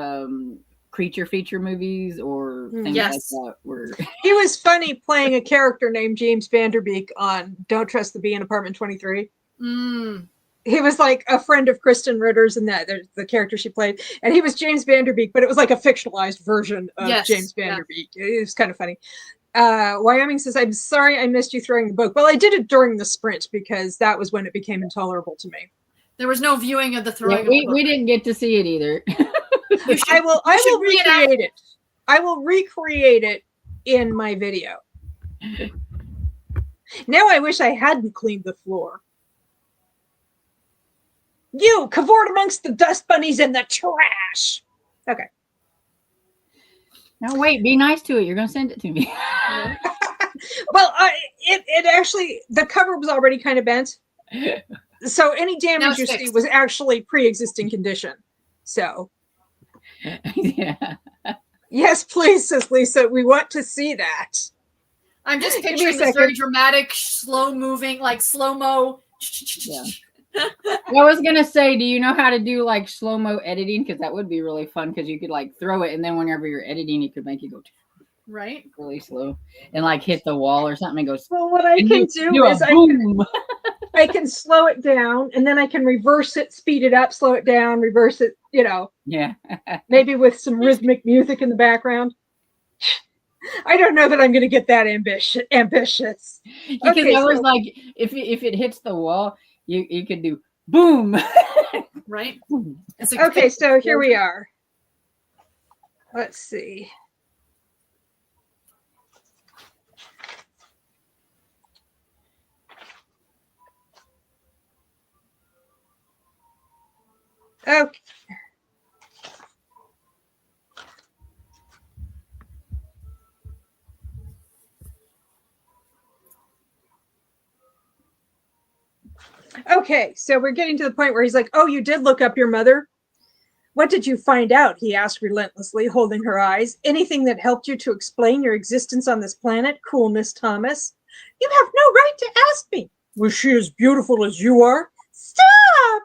creature feature movies or things like that. Where he was funny playing a character named James Vanderbeek on Don't Trust the Bee in Apartment 23. He was like a friend of Kristen Ritter's and the character she played. And he was James Vanderbeek, but it was like a fictionalized version of James Vanderbeek. Yeah. It was kind of funny. Wyoming says, I'm sorry I missed you throwing the book. Well, I did it during the sprint because that was when it became intolerable to me. There was no viewing of the throwing of the book. We didn't get to see it either. I will recreate it. I will recreate it in my video. Now I wish I hadn't cleaned the floor. You cavort amongst the dust bunnies and the trash. Okay. No, wait, be nice to it. You're going to send it to me. Well, it actually, the cover was already kind of bent. So any damage you see was actually pre-existing condition. So. Yeah. Yes, please, says Lisa. We want to see that. I'm just Give me a picturing this second. very dramatic, slow moving, like slow mo. Yeah. I was gonna say, do you know how to do like slow mo editing? Because that would be really fun. Because you could like throw it, and then whenever you're editing, you could make it go Right. really slow and like hit the wall or something. And goes. Well, what I And can you do a is boom. I can slow it down, and then I can reverse it, speed it up, slow it down, reverse it. Yeah. Maybe with some rhythmic music in the background. I don't know that I'm going to get that ambitious. Because Okay, I was so like, if it hits the wall, you could do boom. Right. okay, so here we are. Let's see. Okay. Okay, so we're getting to the point where he's like, "Oh, you did look up your mother? What did you find out?" he asked relentlessly, holding her eyes. "Anything that helped you to explain your existence on this planet, cool Miss Thomas?" "You have no right to ask me." "Was she as beautiful as you are?" "Stop!"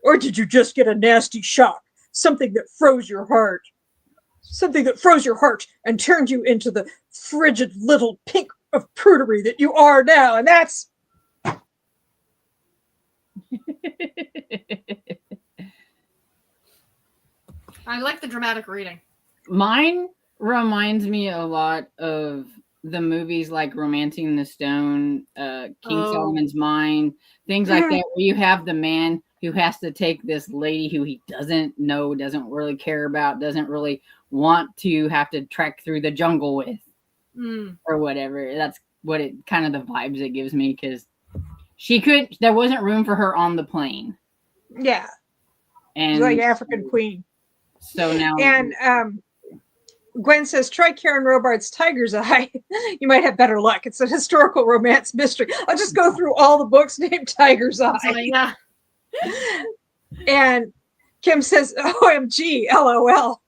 "Or did you just get a nasty shock? Something that froze your heart? Something that froze your heart and turned you into the frigid little pink of prudery that you are now?" And that's I like the dramatic reading. Mine reminds me a lot of the movies like Romancing the Stone, King Solomon's Mine, things like that, where you have the man who has to take this lady who he doesn't know, doesn't really care about, doesn't really want to have to trek through the jungle with, or whatever. That's what it kind of the vibes it gives me, because there wasn't room for her on the plane. yeah. And She's like African queen. So now, and Gwen says, "Try Karen Robart's Tiger's Eye. You might have better luck. It's a historical romance mystery." I'll just go through all the books named Tiger's Eye. Yeah. And Kim says, "OMG, LOL.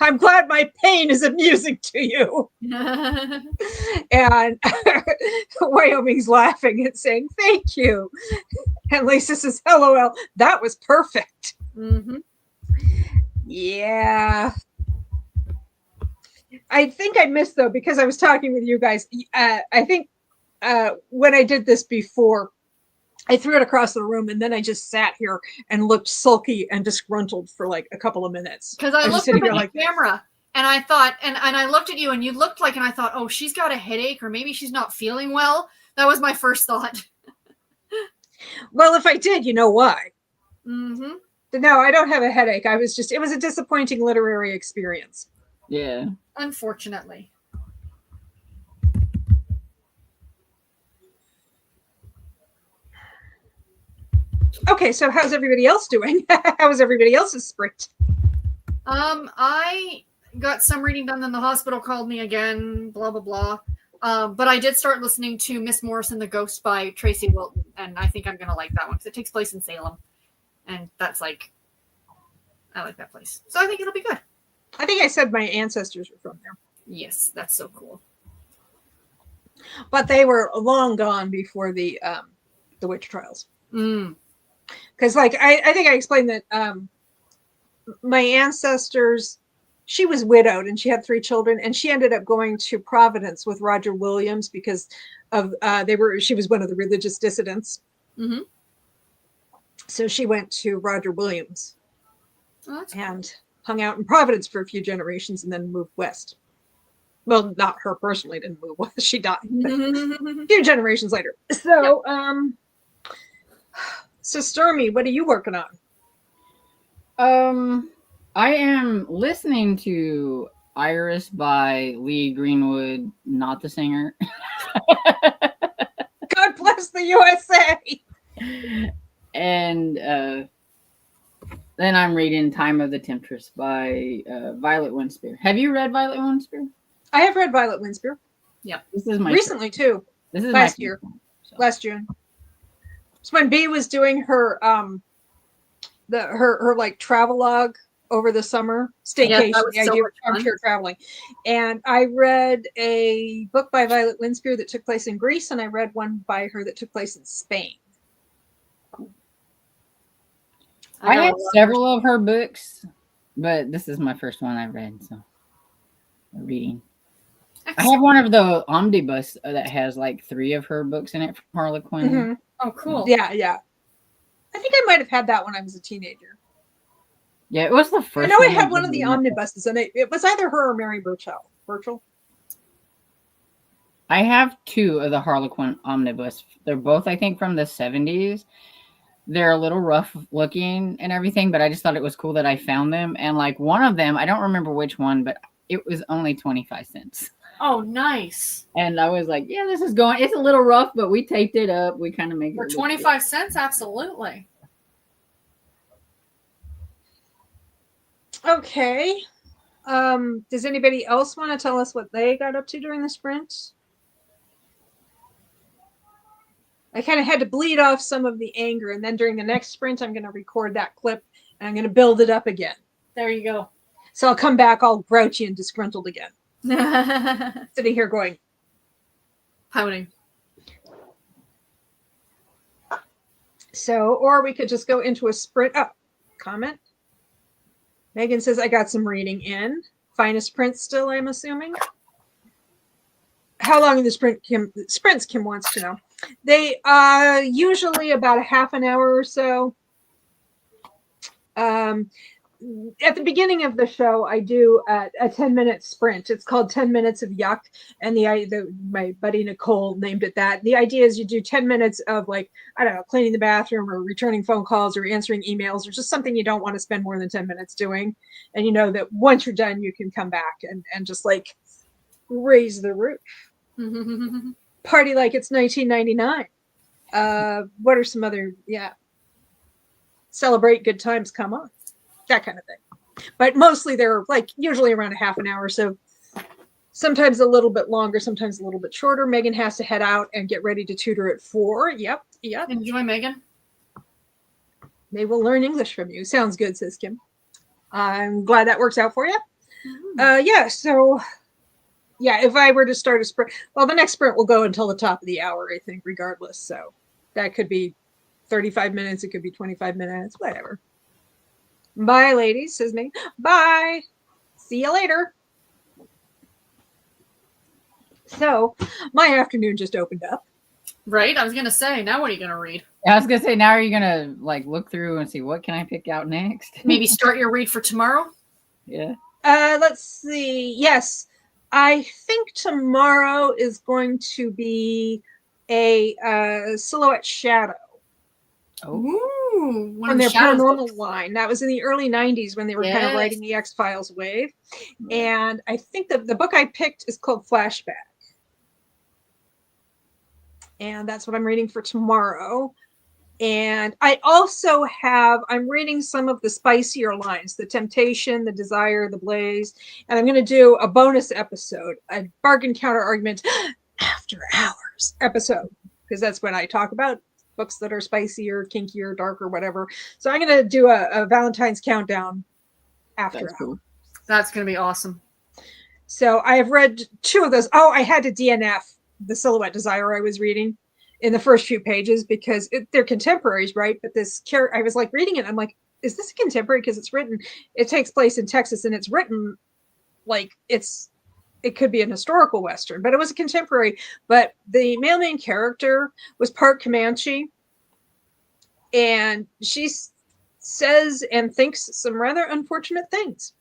I'm glad my pain is amusing to you." And Wyoming's laughing and saying, "Thank you." And Lisa says, "LOL, that was perfect." Mm-hmm. Yeah. I think I missed, though, because I was talking with you guys. I think when I did this before, I threw it across the room, and then I just sat here and looked sulky and disgruntled for like a couple of minutes. Because I looked up at the like camera, and I thought, and I looked at you, and you looked like, and I thought, oh, she's got a headache, or maybe she's not feeling well. That was my first thought. Well, if I did, you know why. Mm-hmm. No, I don't have a headache. It was a disappointing literary experience. Yeah. Unfortunately. Okay, so how's everybody else doing? How was everybody else's sprint? I got some reading done, then the hospital called me again, blah, blah, blah. But I did start listening to Miss Morrison the Ghost by Tracy Wilton, and I think I'm going to like that one because it takes place in Salem. And that's like, I like that place. So I think it'll be good. I think I said my ancestors were from there. Yes, that's so cool. But they were long gone before the witch trials. Because, like, I think I explained that my ancestors, she was widowed and she had 3 children, and she ended up going to Providence with Roger Williams because of she was one of the religious dissidents. Mm-hmm. So she went to Roger Williams and cool. hung out in Providence for a few generations and then moved west. Well, not her personally didn't move west. She died a few generations later. So, so Stormy, what are you working on? I am listening to Iris by Lee Greenwood, not the singer. God bless the USA. And then I'm reading Time of the Temptress by Violet Winspear. Have you read Violet Winspear? I have read Violet Winspear. Yeah. This is my recently too. This is last year. So. Last June. It's when Bea was doing her her like travelogue over the summer. Yes, Staycation, that was the so idea of much fun. armchair traveling. And I read a book by Violet Winspear that took place in Greece, and I read one by her that took place in Spain. I have several of her books, but this is my first one I read, so reading. I have one of the omnibus that has like 3 of her books in it from Harlequin. Mm-hmm. Oh, cool. Yeah. I think I might have had that when I was a teenager. Yeah, it was the first. I know I had one of the omnibuses, and it was either her or Mary Burchell. I have 2 of the Harlequin omnibus. They're both, I think, from the 70s. They're a little rough looking and everything, but I just thought it was cool that I found them. And like one of them, I don't remember which one, but it was only 25 cents. Oh, nice. And I was like, yeah, this is going, it's a little rough, but we taped it up. We kind of make it for 25 cents. Absolutely. Okay. Does anybody else want to tell us what they got up to during the sprint? I kind of had to bleed off some of the anger, and then during the next sprint, I'm going to record that clip and I'm going to build it up again. There you go. So I'll come back all grouchy and disgruntled again. Sitting here going, pouting. So, or we could just go into a sprint. Oh, comment. Megan says, I got some reading in. Finest print still, I'm assuming. How long in the sprints Kim wants to know. They usually about a half an hour or so. At the beginning of the show, I do a 10-minute sprint. It's called 10 Minutes of Yuck. And my buddy Nicole named it that. The idea is you do 10 minutes of like, I don't know, cleaning the bathroom or returning phone calls or answering emails or just something you don't want to spend more than 10 minutes doing. And you know that once you're done, you can come back and just like raise the roof. Party like it's 1999. What are some other, celebrate good times, come on. That kind of thing. But mostly they're like usually around a half an hour. So sometimes a little bit longer, sometimes a little bit shorter. Megan has to head out and get ready to tutor at 4. Yep. Enjoy, Megan. They will learn English from you. Sounds good, says Kim. I'm glad that works out for you. So if I were to start a sprint, well, the next sprint will go until the top of the hour, I think, regardless. So that could be 35 minutes. It could be 25 minutes, whatever. Bye, ladies, says Megan. Bye. See you later. So my afternoon just opened up. Right? I was going to say, now what are you going to read? I was going to say, now are you going to like look through and see what can I pick out next? Maybe start your read for tomorrow? Yeah. Let's see. Yes. I think tomorrow is going to be a silhouette shadow. Ooh, from their paranormal line. That was in the early 90s when they were kind of riding the X-Files wave. And I think that the book I picked is called Flashback. And that's what I'm reading for tomorrow. And I also I'm reading some of the spicier lines, the Temptation, the Desire, the Blaze. And I'm going to do a bonus episode, a bargain counter argument after hours episode, because that's when I talk about books that are spicier, kinkier, darker, whatever. So I'm going to do a Valentine's countdown after hours. Cool. That's going to be awesome. So I have read 2 of those. Oh, I had to DNF the Silhouette Desire I was reading in the first few pages because they're contemporaries, right? But this character, I was like reading it. I'm like, is this a contemporary? Because it takes place in Texas and it's written like it could be an historical Western, but it was a contemporary. But the male main character was part Comanche. And she says and thinks some rather unfortunate things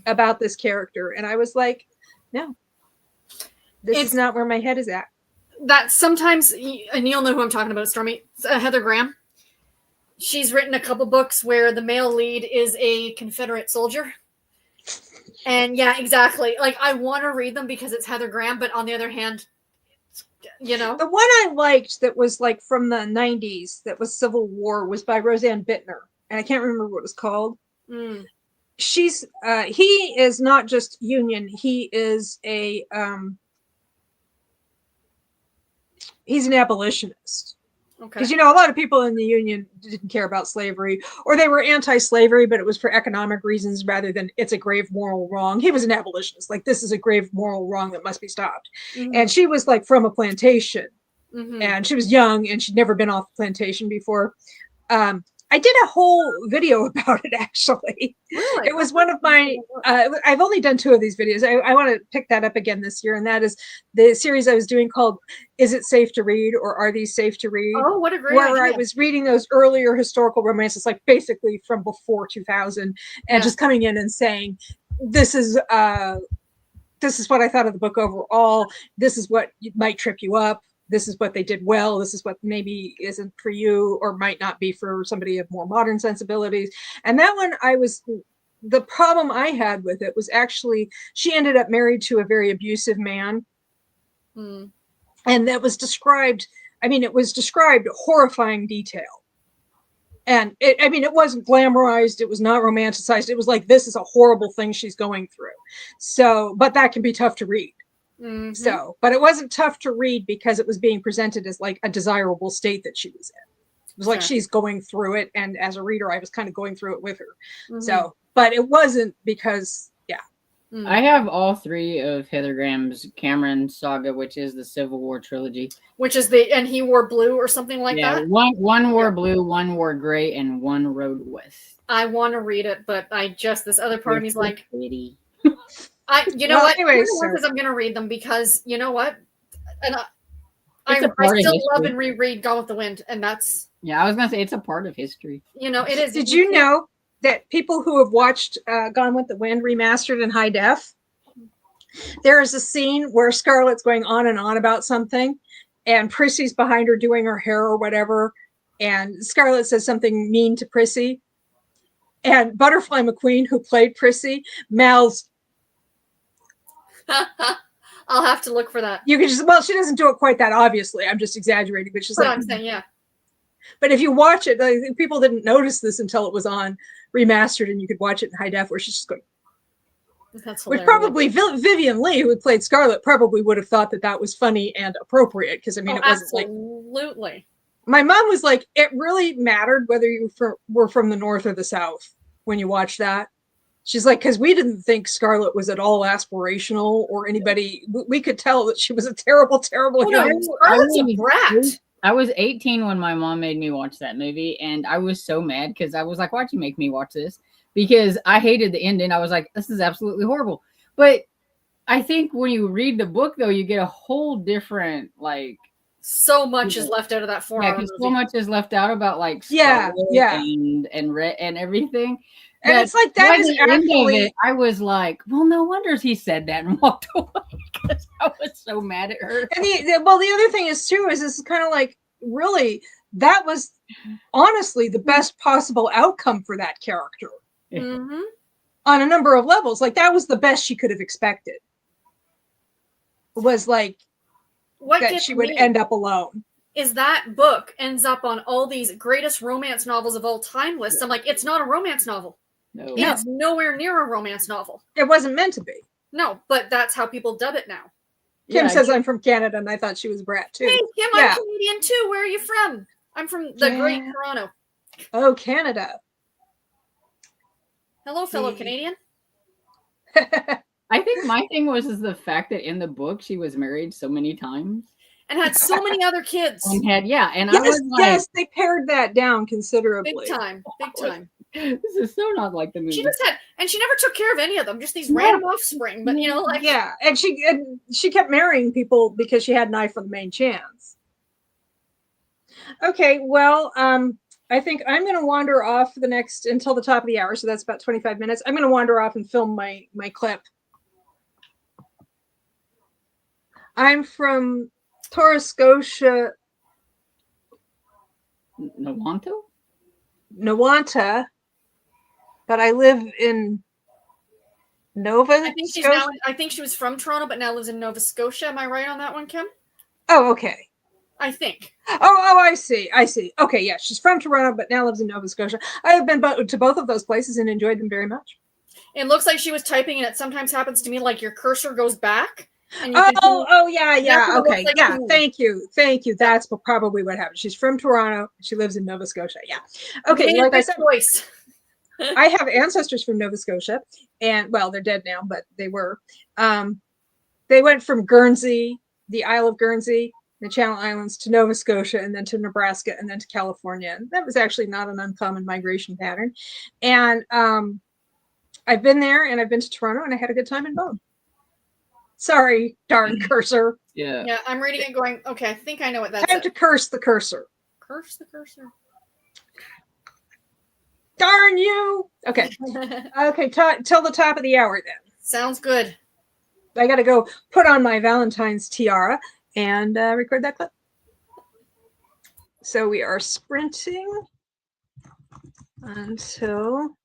about this character. And I was like, no, this is not where my head is at. That sometimes, and you'll know who I'm talking about, Stormy, Heather Graham. She's written a couple books where the male lead is a Confederate soldier. And yeah, exactly. Like, I want to read them because it's Heather Graham, but on the other hand, you know. The one I liked that was like from the 90s, that was Civil War, was by Roseanne Bittner. And I can't remember what it was called. He is not just Union. He is he's an abolitionist. Okay. Because, a lot of people in the Union didn't care about slavery, or they were anti-slavery, but it was for economic reasons rather than it's a grave moral wrong. He was an abolitionist. Like, this is a grave moral wrong that must be stopped. Mm-hmm. And she was like from a plantation, Mm-hmm. and she was young and she'd never been off the plantation before. I did a whole video about it, actually. Really? It was one of my, I've only done 2 of these videos. I want to pick that up again this year. And that is the series I was doing called, Is It Safe to Read, or Are These Safe to Read? Oh, what a great Where idea. I was reading those earlier historical romances, like basically from before 2000, and just coming in and saying, this is what I thought of the book overall. This is what might trip you up. This is what they did well. This is what maybe isn't for you, or might not be for somebody of more modern sensibilities. And that one, the problem I had with it was actually, she ended up married to a very abusive man. Mm. And that was described, it was described horrifying detail. And it wasn't glamorized. It was not romanticized. It was like, this is a horrible thing she's going through. So, but that can be tough to read. Mm-hmm. So, but it wasn't tough to read because it was being presented as like a desirable state that she was in. It was like she's going through it, and as a reader, I was kind of going through it with her. Mm-hmm. So, but it wasn't because, I have all 3 of Heather Graham's Cameron saga, which is the Civil War trilogy. Which is and he wore blue or something like that? Yeah, one wore blue, one wore gray, and one rode west. I want to read it, but this other part of me's like, pretty. what? Anyways, I'm going to read them because you know what? And I still love and reread Gone with the Wind, and that's... Yeah, I was going to say, it's a part of history. It is. Did you know that people who have watched Gone with the Wind remastered in high def, there is a scene where Scarlett's going on and on about something, and Prissy's behind her doing her hair or whatever, and Scarlett says something mean to Prissy, and Butterfly McQueen, who played Prissy, mouths... I'll have to look for that. You can she doesn't do it quite that obviously. I'm just exaggerating, but she's like, I'm saying, yeah. But if you watch it, people didn't notice this until it was on remastered and you could watch it in high def, where she's just going. That's hilarious. Which probably Vivian Leigh, who had played Scarlett, probably would have thought that was funny and appropriate, because it wasn't absolutely. Like. My mom was like, it really mattered whether you were from the North or the South when you watched that. She's like, because we didn't think Scarlett was at all aspirational or anybody. We could tell that she was a terrible, terrible human. Scarlett's a brat. I was 18 when my mom made me watch that movie, and I was so mad because I was like, why'd you make me watch this? Because I hated the ending. I was like, this is absolutely horrible. But I think when you read the book, though, you get a whole different, like... So much is left out of that 4 hour movie. So much is left out about, like, and everything. And it's like, that is actually... I was like, well, no wonder he said that, and walked away because I was so mad at her. And the other thing is, too, is this is kind of like, really, that was honestly the best possible outcome for that character. Mm-hmm. On a number of levels. Like, that was the best she could have expected. Was like, that she would end up alone. Is that book ends up on all these greatest romance novels of all time lists. I'm like, it's not a romance novel. No. It's nowhere near a romance novel. It wasn't meant to be. No, but that's how people dub it now. Kim says I'm from Canada, and I thought she was a brat too. Hey, Kim, I'm Canadian too. Where are you from? I'm from the great Toronto. Oh, Canada. Hello, fellow Canadian. I think my thing was the fact that in the book she was married so many times. And had so many other kids. And I was like, yes, they pared that down considerably. Big time. This is so not like the movie. She just and she never took care of any of them, just these random offspring. But and she kept marrying people because she had an eye for the main chance. Okay, well, I think I'm going to wander off until the top of the hour, so that's about 25 minutes. I'm going to wander off and film my clip. I'm from Nova Scotia. Newanta, but I live in Nova Scotia. I think she was from Toronto, but now lives in Nova Scotia. Am I right on that one, Kim? Oh, okay. I think. Oh, I see. Okay, yeah, she's from Toronto, but now lives in Nova Scotia. I have been to both of those places and enjoyed them very much. It looks like she was typing, and it sometimes happens to me like your cursor goes back, And you can see Yeah. that's what it looks Okay, like yeah. to me. Thank you. Yeah. That's probably what happened. She's from Toronto. She lives in Nova Scotia. Yeah. You Okay, made a like I good said, choice. I have ancestors from Nova Scotia, and well, they're dead now, but they were. They went from Guernsey, the Isle of Guernsey, the Channel Islands, to Nova Scotia, and then to Nebraska, and then to California. And that was actually not an uncommon migration pattern. And I've been there, and I've been to Toronto, and I had a good time in both. Sorry, darn cursor. Yeah. Yeah, I'm reading it going, okay, I think I know what that Time says. to curse the cursor. Curse the cursor. Darn you. Okay. Okay, till the top of the hour then. Sounds good. I got to go put on my Valentine's tiara and record that clip. So we are sprinting until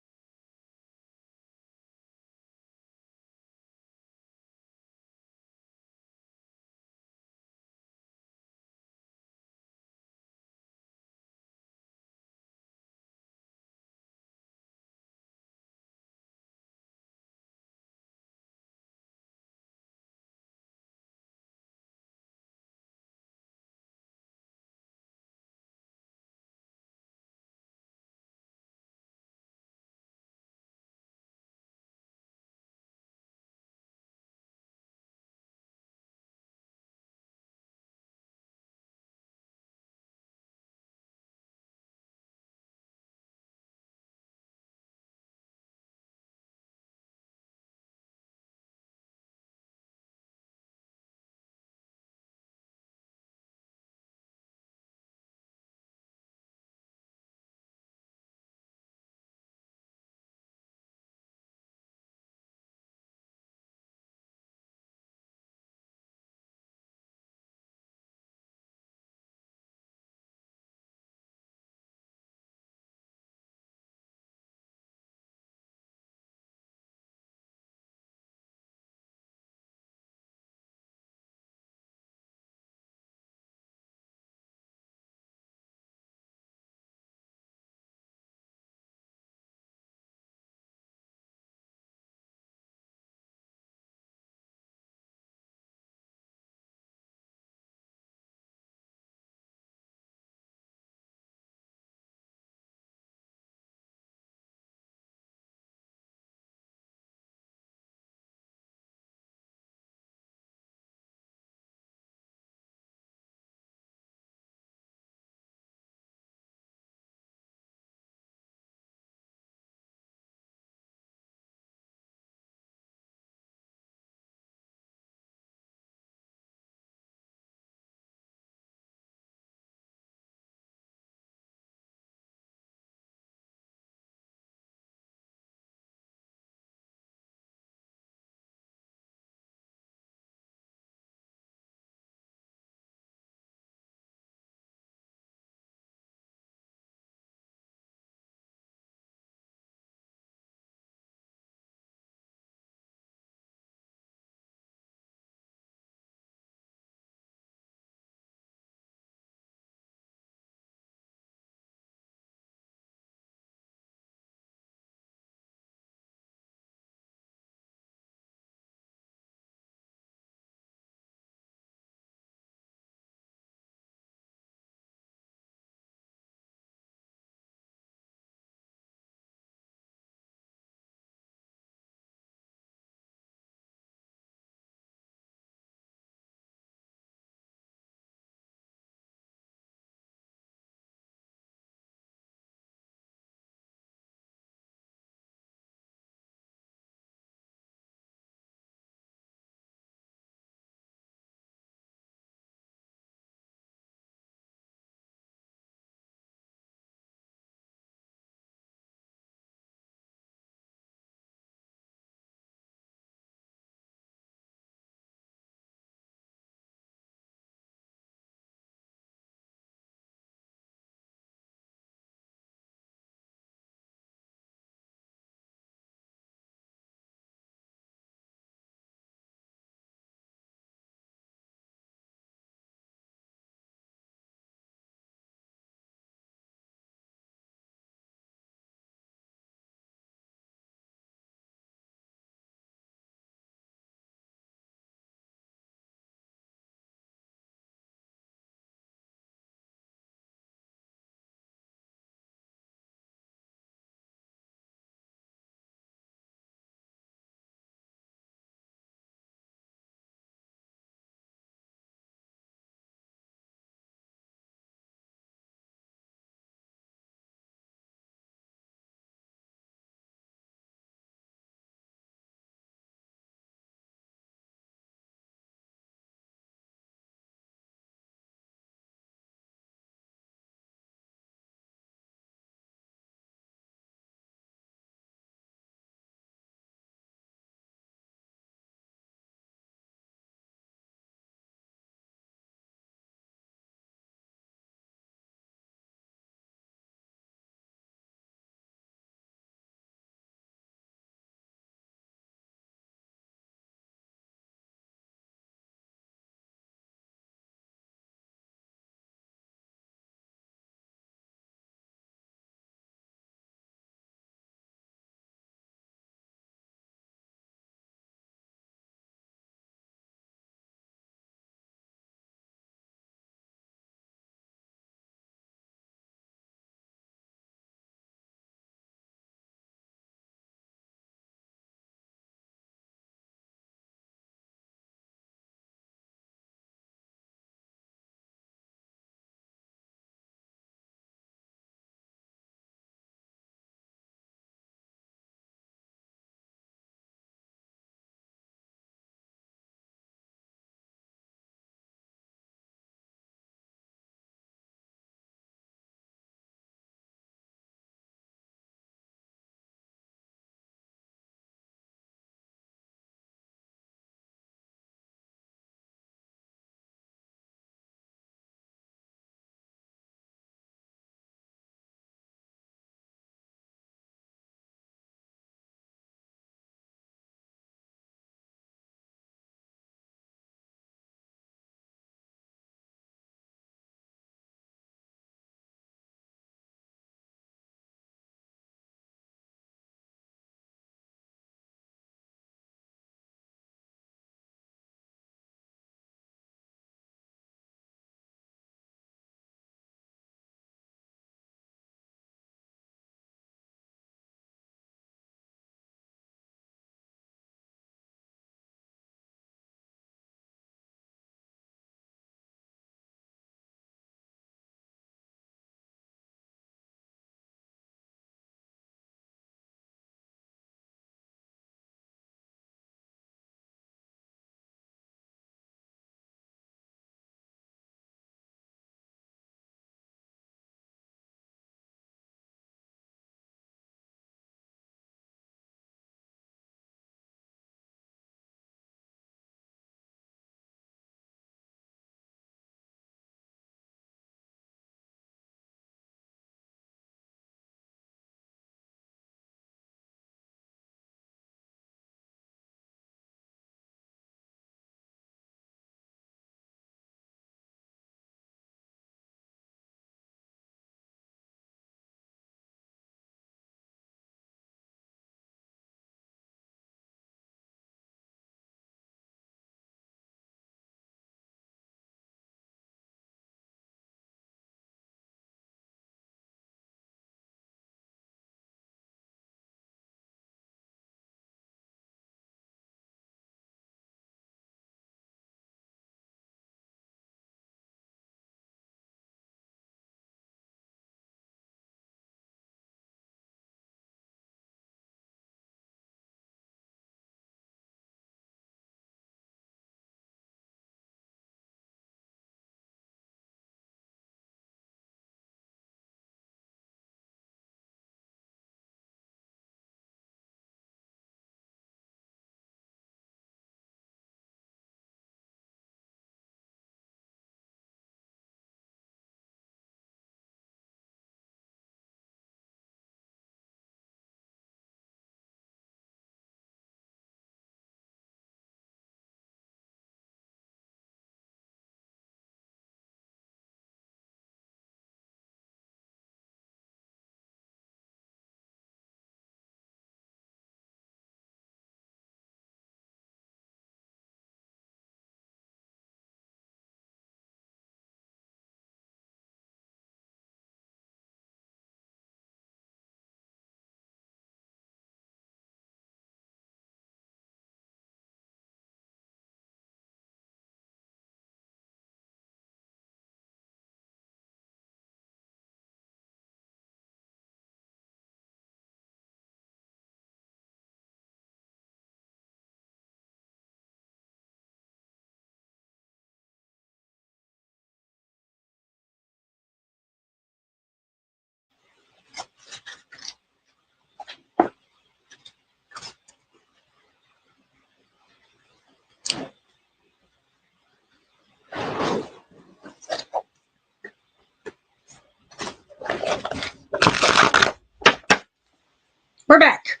We're back.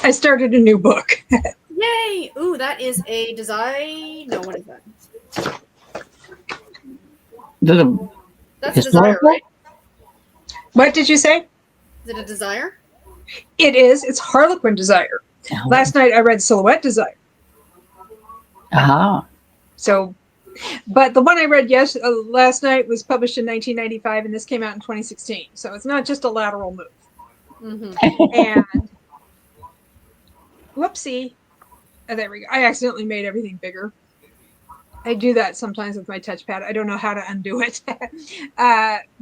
I started a new book. Yay! Ooh, that is a design. No, what is that? That's a desire, right? What did you say? Is it a desire? It is. It's Harlequin Desire. Oh. Last night I read Silhouette Desire. Ah. So, but the one I read last night was published in 1995, and this came out in 2016. So it's not just a lateral move. Mm-hmm. And whoopsie. Oh, there we go. I accidentally made everything bigger. I do that sometimes with my touchpad. I don't know how to undo it.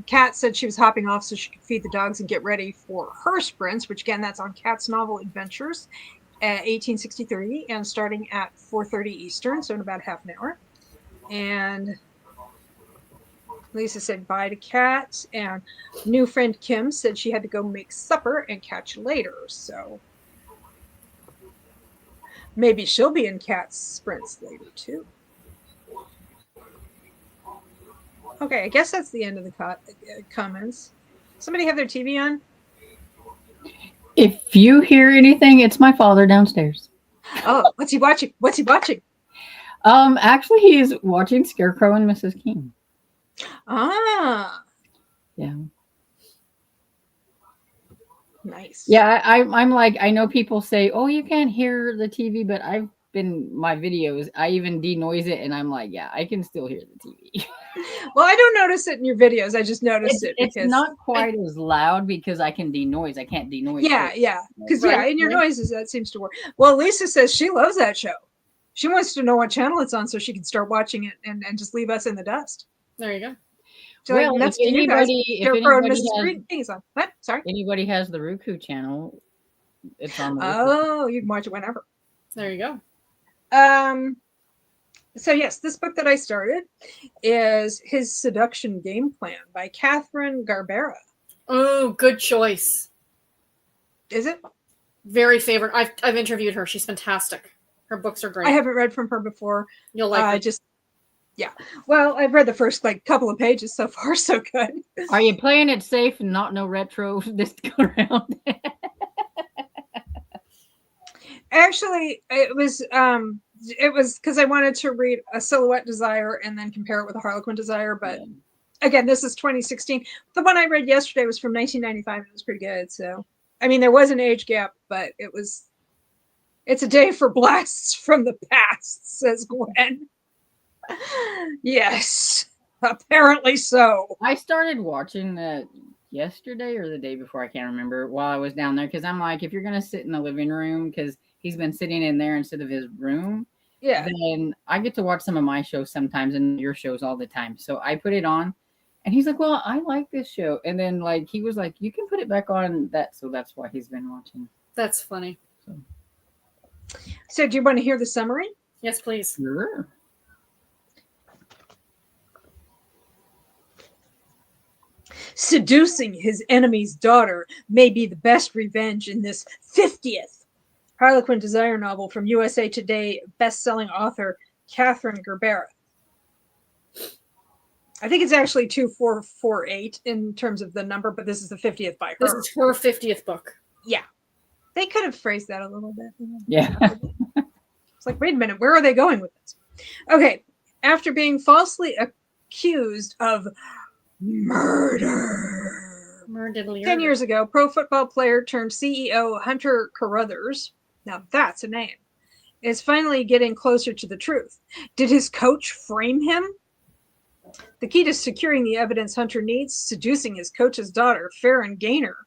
Kat said she was hopping off so she could feed the dogs and get ready for her sprints, which again, that's on Kat's Novel Adventures, 1863, and starting at 4:30 Eastern, so in about half an hour. And Lisa said bye to Kat, and new friend Kim said she had to go make supper and catch later, so maybe she'll be in Kat's sprints later too. Okay, I guess that's the end of the comments. Somebody have their TV on? If you hear anything, it's my father downstairs. Oh, what's he watching? What's he watching? Actually, he is watching Scarecrow and Mrs. King. Ah, Yeah. nice. Yeah, I'm like, I know people say, oh, you can't hear the TV, but I've been my videos, I even denoise it, and I'm like, yeah, I can still hear the TV. Well, I don't notice it in your videos. I just noticed it because it's not quite as loud because I can denoise. I can't denoise. Yeah, because Right, in your right. noises that seems to work. Well, Lisa says she loves that show. She wants to know what channel it's on so she can start watching it and just leave us in the dust. There you go. She's like, nuts to you guys. Scarecrow and Mrs. Green is on. What? Sorry. Anybody has the Roku channel, it's on the Oh, you can watch it whenever. There you go. So yes, this book that I started is His Seduction Game Plan by Catherine Garbera. Oh, good choice. Is it? Very favorite. I've interviewed her. She's fantastic. Her books are great. I haven't read from her before. You'll like her. Yeah. Well, I've read the first couple of pages so far, so good. Are you playing it safe and not no retro this go around? Actually, it was because I wanted to read a Silhouette Desire and then compare it with a Harlequin Desire, but again, this is 2016. The one I read yesterday was from 1995. It was pretty good. So, I mean, there was an age gap, but it's a day for blasts from the past, says Gwen. Yes, apparently so. I started watching that yesterday or the day before, I can't remember, while I was down there, because I'm like, if you're going to sit in the living room, because he's been sitting in there instead of his room, then I get to watch some of my shows sometimes and your shows all the time. So I put it on, and he's like, well, I like this show. And then he was like, you can put it back on that. So that's why he's been watching. That's funny. So do you want to hear the summary? Yes, please. Sure. Seducing his enemy's daughter may be the best revenge in this 50th Harlequin Desire novel from USA Today best-selling author Catherine Garbera. I think it's actually 2448 in terms of the number, but this is the 50th by her. This is her 50th book. Yeah. They could have phrased that a little bit. Yeah. It's like, wait a minute, where are they going with this? Okay. After being falsely accused of murder 10 years ago, pro football player turned CEO Hunter Carruthers, now that's a name, is finally getting closer to the truth. Did his coach frame him? The key to securing the evidence Hunter needs: seducing his coach's daughter, Farron Gaynor.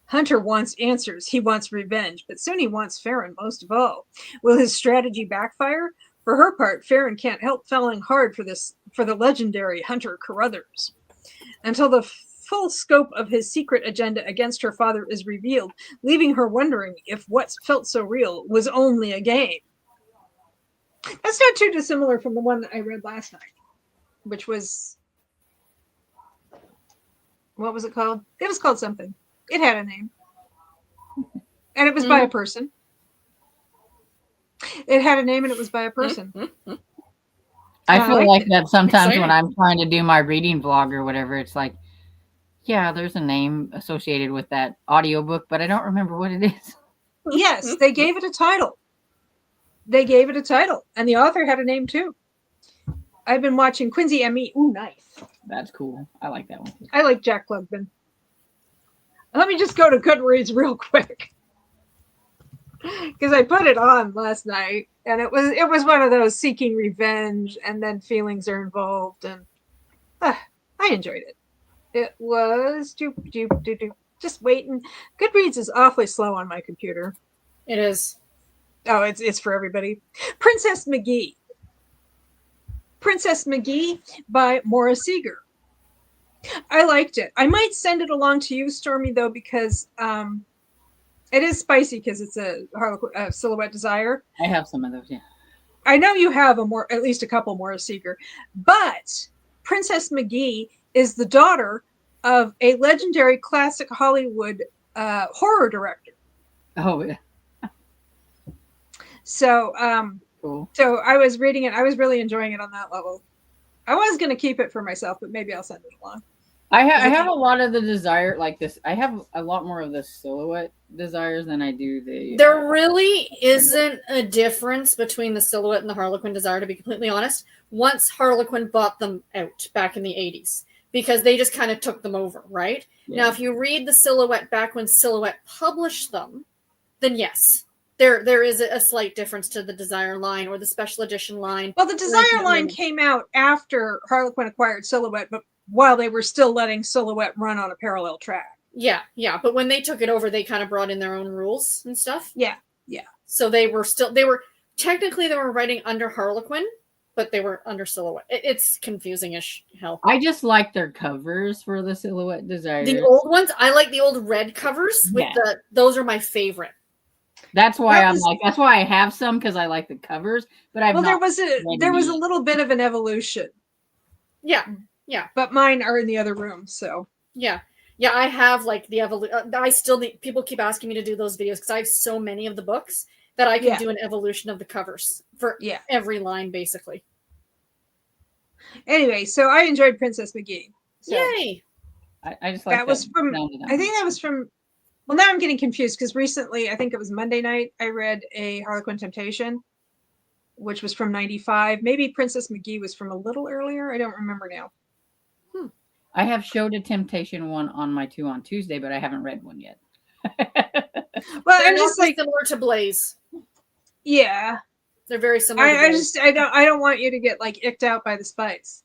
Hunter wants answers. He wants revenge, but soon he wants Farron most of all. Will his strategy backfire? For her part, Farron can't help falling hard for the legendary Hunter Carruthers. Until the full scope of his secret agenda against her father is revealed, leaving her wondering if what felt so real was only a game. That's not too dissimilar from the one I read last night, which was, what was it called? It was called something. It had a name. And it was by a person. It had a name and it was by a person. I feel like that sometimes Exciting. when I'm trying to do my reading vlog or whatever, it's like, yeah, there's a name associated with that audiobook, but I don't remember what it is. Yes, they gave it a title. They gave it a title, and the author had a name too. I've been watching Quincy M.E. Ooh, nice. That's cool. I like that one. I like Jack Klugman. Let me just go to Goodreads real quick, because I put it on last night, and it was one of those seeking revenge, and then feelings are involved, and I enjoyed it. It was just waiting. Goodreads is awfully slow on my computer. It is. Oh, it's for everybody. Princess McGee. Princess McGee by Maura Seeger. I liked it. I might send it along to you, Stormy, though, because it is spicy because it's a Silhouette Desire. I have some of those, yeah. I know you have at least a couple Maura Seeger, but Princess McGee is the daughter of a legendary classic Hollywood horror director. Oh, yeah. So, cool. So I was reading it. I was really enjoying it on that level. I was going to keep it for myself, but maybe I'll send it along. I have a lot of the desire like this. I have a lot more of the Silhouette desires than I do the. There really isn't a difference between the Silhouette and the Harlequin Desire, to be completely honest. Once Harlequin bought them out back in the 80s, because they just kind of took them over, right? Yeah. Now, if you read the Silhouette back when Silhouette published them, then yes, there is a slight difference to the Desire line or the special edition line. Well, the Desire line came out after Harlequin acquired Silhouette, but while they were still letting Silhouette run on a parallel track. Yeah. But when they took it over, they kind of brought in their own rules and stuff. Yeah. So they were technically writing under Harlequin, but they were under Silhouette. It's confusing as hell. I just like their covers for the Silhouette Desire. The old ones, I like the old red covers with those are my favorite. That's why that's why I have some, because I like the covers. But there was a little bit of an evolution. Yeah. But mine are in the other room, so. Yeah, I have like the evolution. I still need, people keep asking me to do those videos because I have so many of the books that I can do an evolution of the covers for every line, basically. Anyway, so I enjoyed Princess McGee. So yay! I just like that was from. I think that was from. Well, now I'm getting confused because recently, I think it was Monday night, I read a Harlequin Temptation, which was from '95. Maybe Princess McGee was from a little earlier. I don't remember now. I have showed a Temptation one on my 2 on Tuesday, but I haven't read one yet. Well, I'm just like similar to Blaze. Yeah, they're very similar. I don't want you to get like icked out by the spice.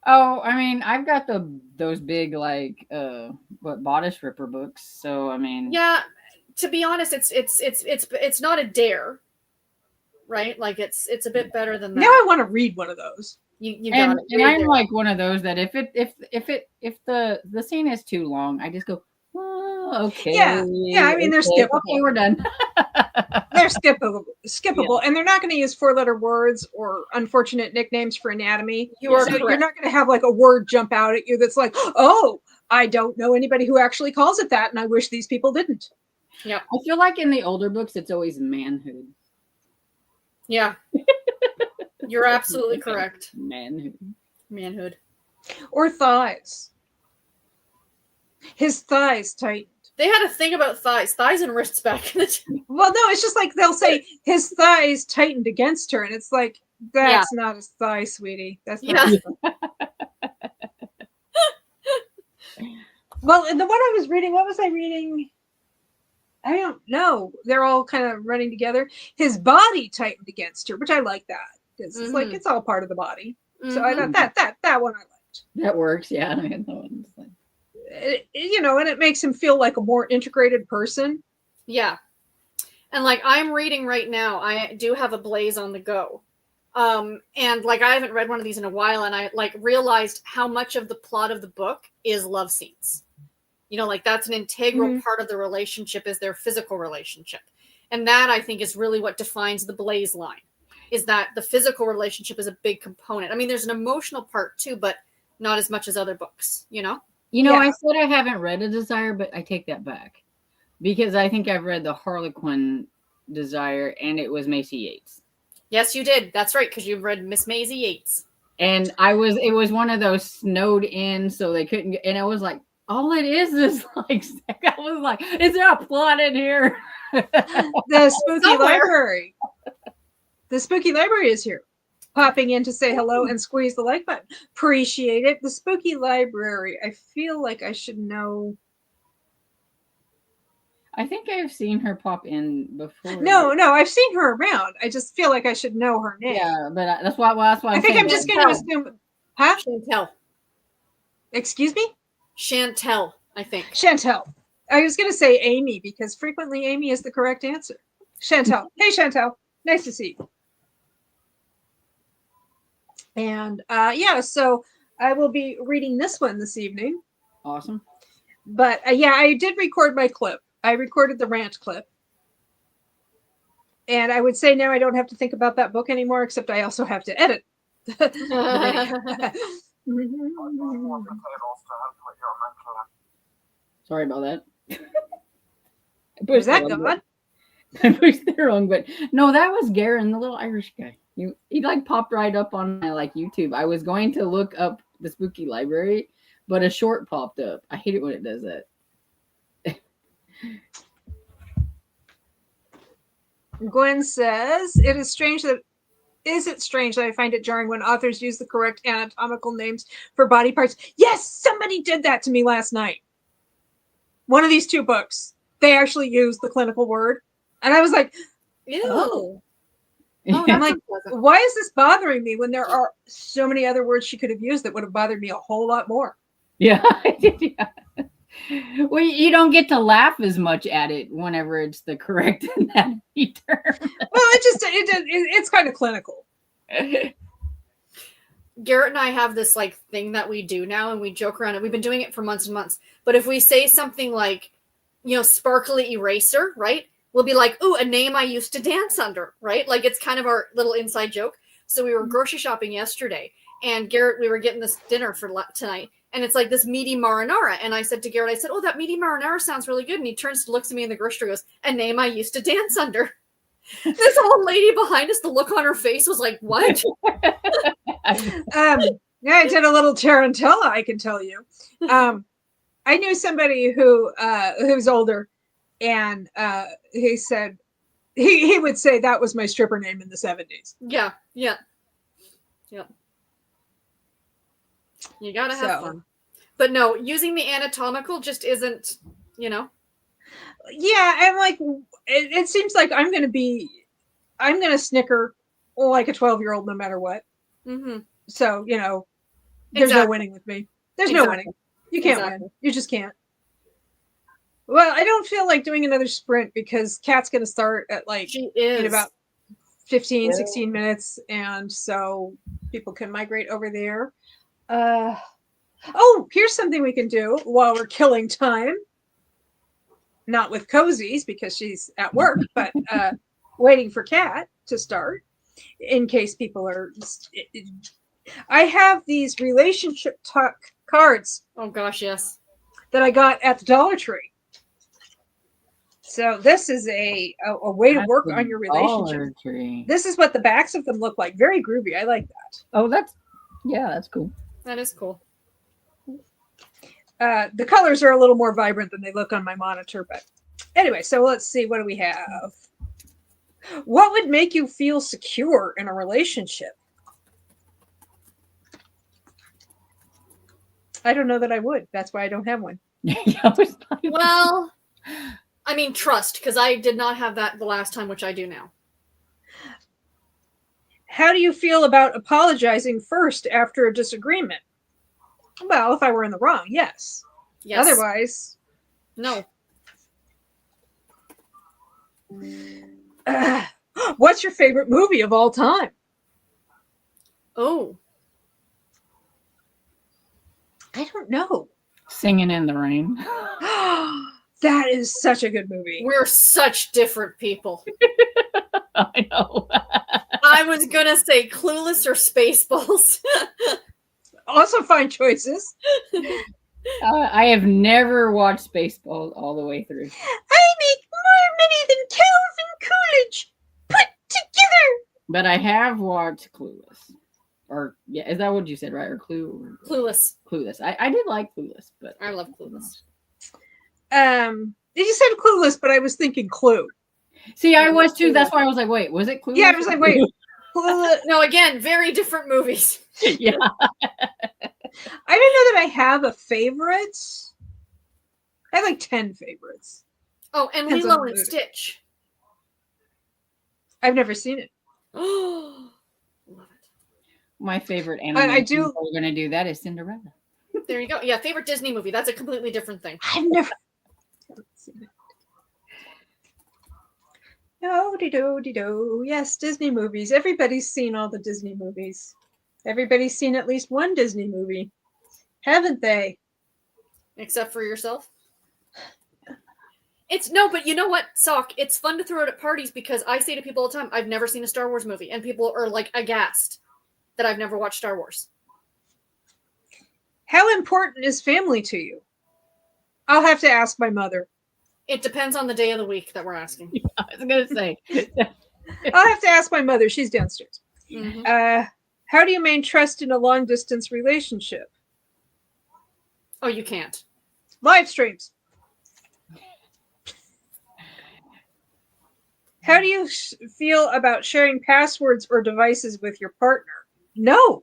Oh, I mean, I've got those big like bodice ripper books. So I mean, yeah. To be honest, it's not a dare, right? Like it's a bit better than that. Now I want to read one of those. You got it. And I'm like one of those that if the scene is too long, I just go, oh, okay. Yeah. I mean, they're skippable. Okay, we're done. They're skippable, and they're not going to use 4-letter words or unfortunate nicknames for anatomy. You're not going to have like a word jump out at you that's like, oh, I don't know anybody who actually calls it that, and I wish these people didn't. Yeah, I feel like in the older books, it's always manhood. Yeah. You're absolutely correct. Manhood. Or thighs. His thighs tightened. They had a thing about thighs and wrists back in the day. Well, no, it's just like they'll say his thighs tightened against her, and it's like, that's not his thigh, sweetie. That's not his thigh. Well, the one I was reading, what was I reading? I don't know. They're all kind of running together. His body tightened against her, which I like that. Because it's like, it's all part of the body. So I thought that one I liked. That works, yeah. And it makes him feel like a more integrated person. Yeah. And like I'm reading right now, I do have a Blaze on the go. And like I haven't read one of these in a while, and I like realized how much of the plot of the book is love scenes. Like that's an integral part of the relationship, is their physical relationship. And that I think is really what defines the Blaze line. Is that the physical relationship is a big component. I mean, there's an emotional part too, but not as much as other books, I said I haven't read a Desire, but I take that back. Because I think I've read the Harlequin Desire, and it was Macy Yates. Yes, you did. That's right, because you've read Miss Maisie Yates. And it was one of those snowed in, so they couldn't get, and I was like, all it is like, I was like, is there a plot in here? The spooky library. The spooky library is here. Popping in to say hello and squeeze the like button. Appreciate it. The spooky library. I feel like I should know. I think I've seen her pop in before. No, I've seen her around. I just feel like I should know her name. Yeah, but that's why. Well, that's why I think I'm just going to assume. Huh? Chantel. Excuse me? Chantel, I think. Chantel. I was going to say Amy because frequently Amy is the correct answer. Chantel. Hey, Chantel. Nice to see you. And yeah, so I will be reading this one this evening. Awesome. But yeah, I did record my clip. I recorded the rant clip. And I would say now I don't have to think about that book anymore, except I also have to edit. Sorry about that. Was that God? I pushed it wrong, but no, that was Garen, the little Irish guy. He like popped right up on my like YouTube. I was going to look up the spooky library, but a short popped up. I hate it when it does that. Gwen says, is it strange that I find it jarring when authors use the correct anatomical names for body parts? Yes, somebody did that to me last night. One of these two books, they actually used the clinical word. And I was like, ew. Oh, I'm like, why is this bothering me when there are so many other words she could have used that would have bothered me a whole lot more? Yeah. Yeah. Well, you don't get to laugh as much at it whenever it's the correct anatomy term. Well, it's kind of clinical. Garrett and I have this like thing that we do now, and we joke around, and we've been doing it for months and months. But if we say something like, sparkly eraser, right? We'll be like, ooh, a name I used to dance under, right? Like it's kind of our little inside joke. So we were grocery shopping yesterday, and Garrett, we were getting this dinner for tonight. And it's like this meaty marinara. And I said to Garrett, oh, that meaty marinara sounds really good. And he turns to looks at me in the grocery store, goes, a name I used to dance under. This old lady behind us, the look on her face was like, what? Yeah, I did a little tarantella, I can tell you. I knew somebody who was older, and he said, he would say that was my stripper name in the 70s. Yeah. You gotta have fun. But no, using the anatomical just isn't, Yeah, I'm like, it seems like I'm going to snicker like a 12-year-old no matter what. Mm-hmm. So, there's no winning with me. There's no winning. You can't win. You just can't. Well, I don't feel like doing another sprint because Kat's going to start at in about 15, 16 minutes. And so people can migrate over there. Here's something we can do while we're killing time. Not with cozies because she's at work, but waiting for Kat to start in case people are. I have these relationship talk cards. Oh gosh, yes. That I got at the Dollar Tree. So this is a way to work on your relationship. This is what the backs of them look like. Very groovy. I like that. Oh, that's cool. That is cool. The colors are a little more vibrant than they look on my monitor, but anyway, so let's see. What do we have? What would make you feel secure in a relationship? I don't know that I would. That's why I don't have one. Well, I mean, trust, because I did not have that the last time, which I do now. How do you feel about apologizing first after a disagreement? Well, if I were in the wrong, yes. Otherwise, no. What's your favorite movie of all time? Oh. I don't know. Singing in the Rain. That is such a good movie. We're such different people. I know. I was going to say Clueless or Spaceballs. Also fine choices. I have never watched Spaceballs all the way through. I make more money than Calvin Coolidge put together. But I have watched Clueless. Or yeah, is that what you said, right? Or Clueless. Clueless. I did like Clueless, but I love Clueless. You said Clueless, but I was thinking Clue. see, I was too. That's why I was like, wait, was it Clueless? Yeah, I was like, wait, Clueless. No, again, very different movies. Yeah. I don't know that I have a favorite. I have like 10 favorites. Oh, and Depends on Lilo the and mood. Stitch. I've never seen it. Oh, love it. My favorite I animation do- we're gonna do that is Cinderella. There you go. Yeah, favorite Disney movie. That's a completely different thing. I've never seen it. No, do. Yes, Disney movies. Everybody's seen all the Disney movies. Everybody's seen at least one Disney movie, haven't they? Except for yourself. It's no, but you know what, Sock? It's fun to throw it at parties because I say to people all the time, I've never seen a Star Wars movie, and people are like aghast that I've never watched Star Wars. How important is family to you? I'll have to ask my mother. It depends on the day of the week that we're asking. I was gonna say. I'll have to ask my mother. She's downstairs. Mm-hmm. How do you maintain trust in a long distance relationship? Oh, you can't. Live streams. How do you feel about sharing passwords or devices with your partner? No.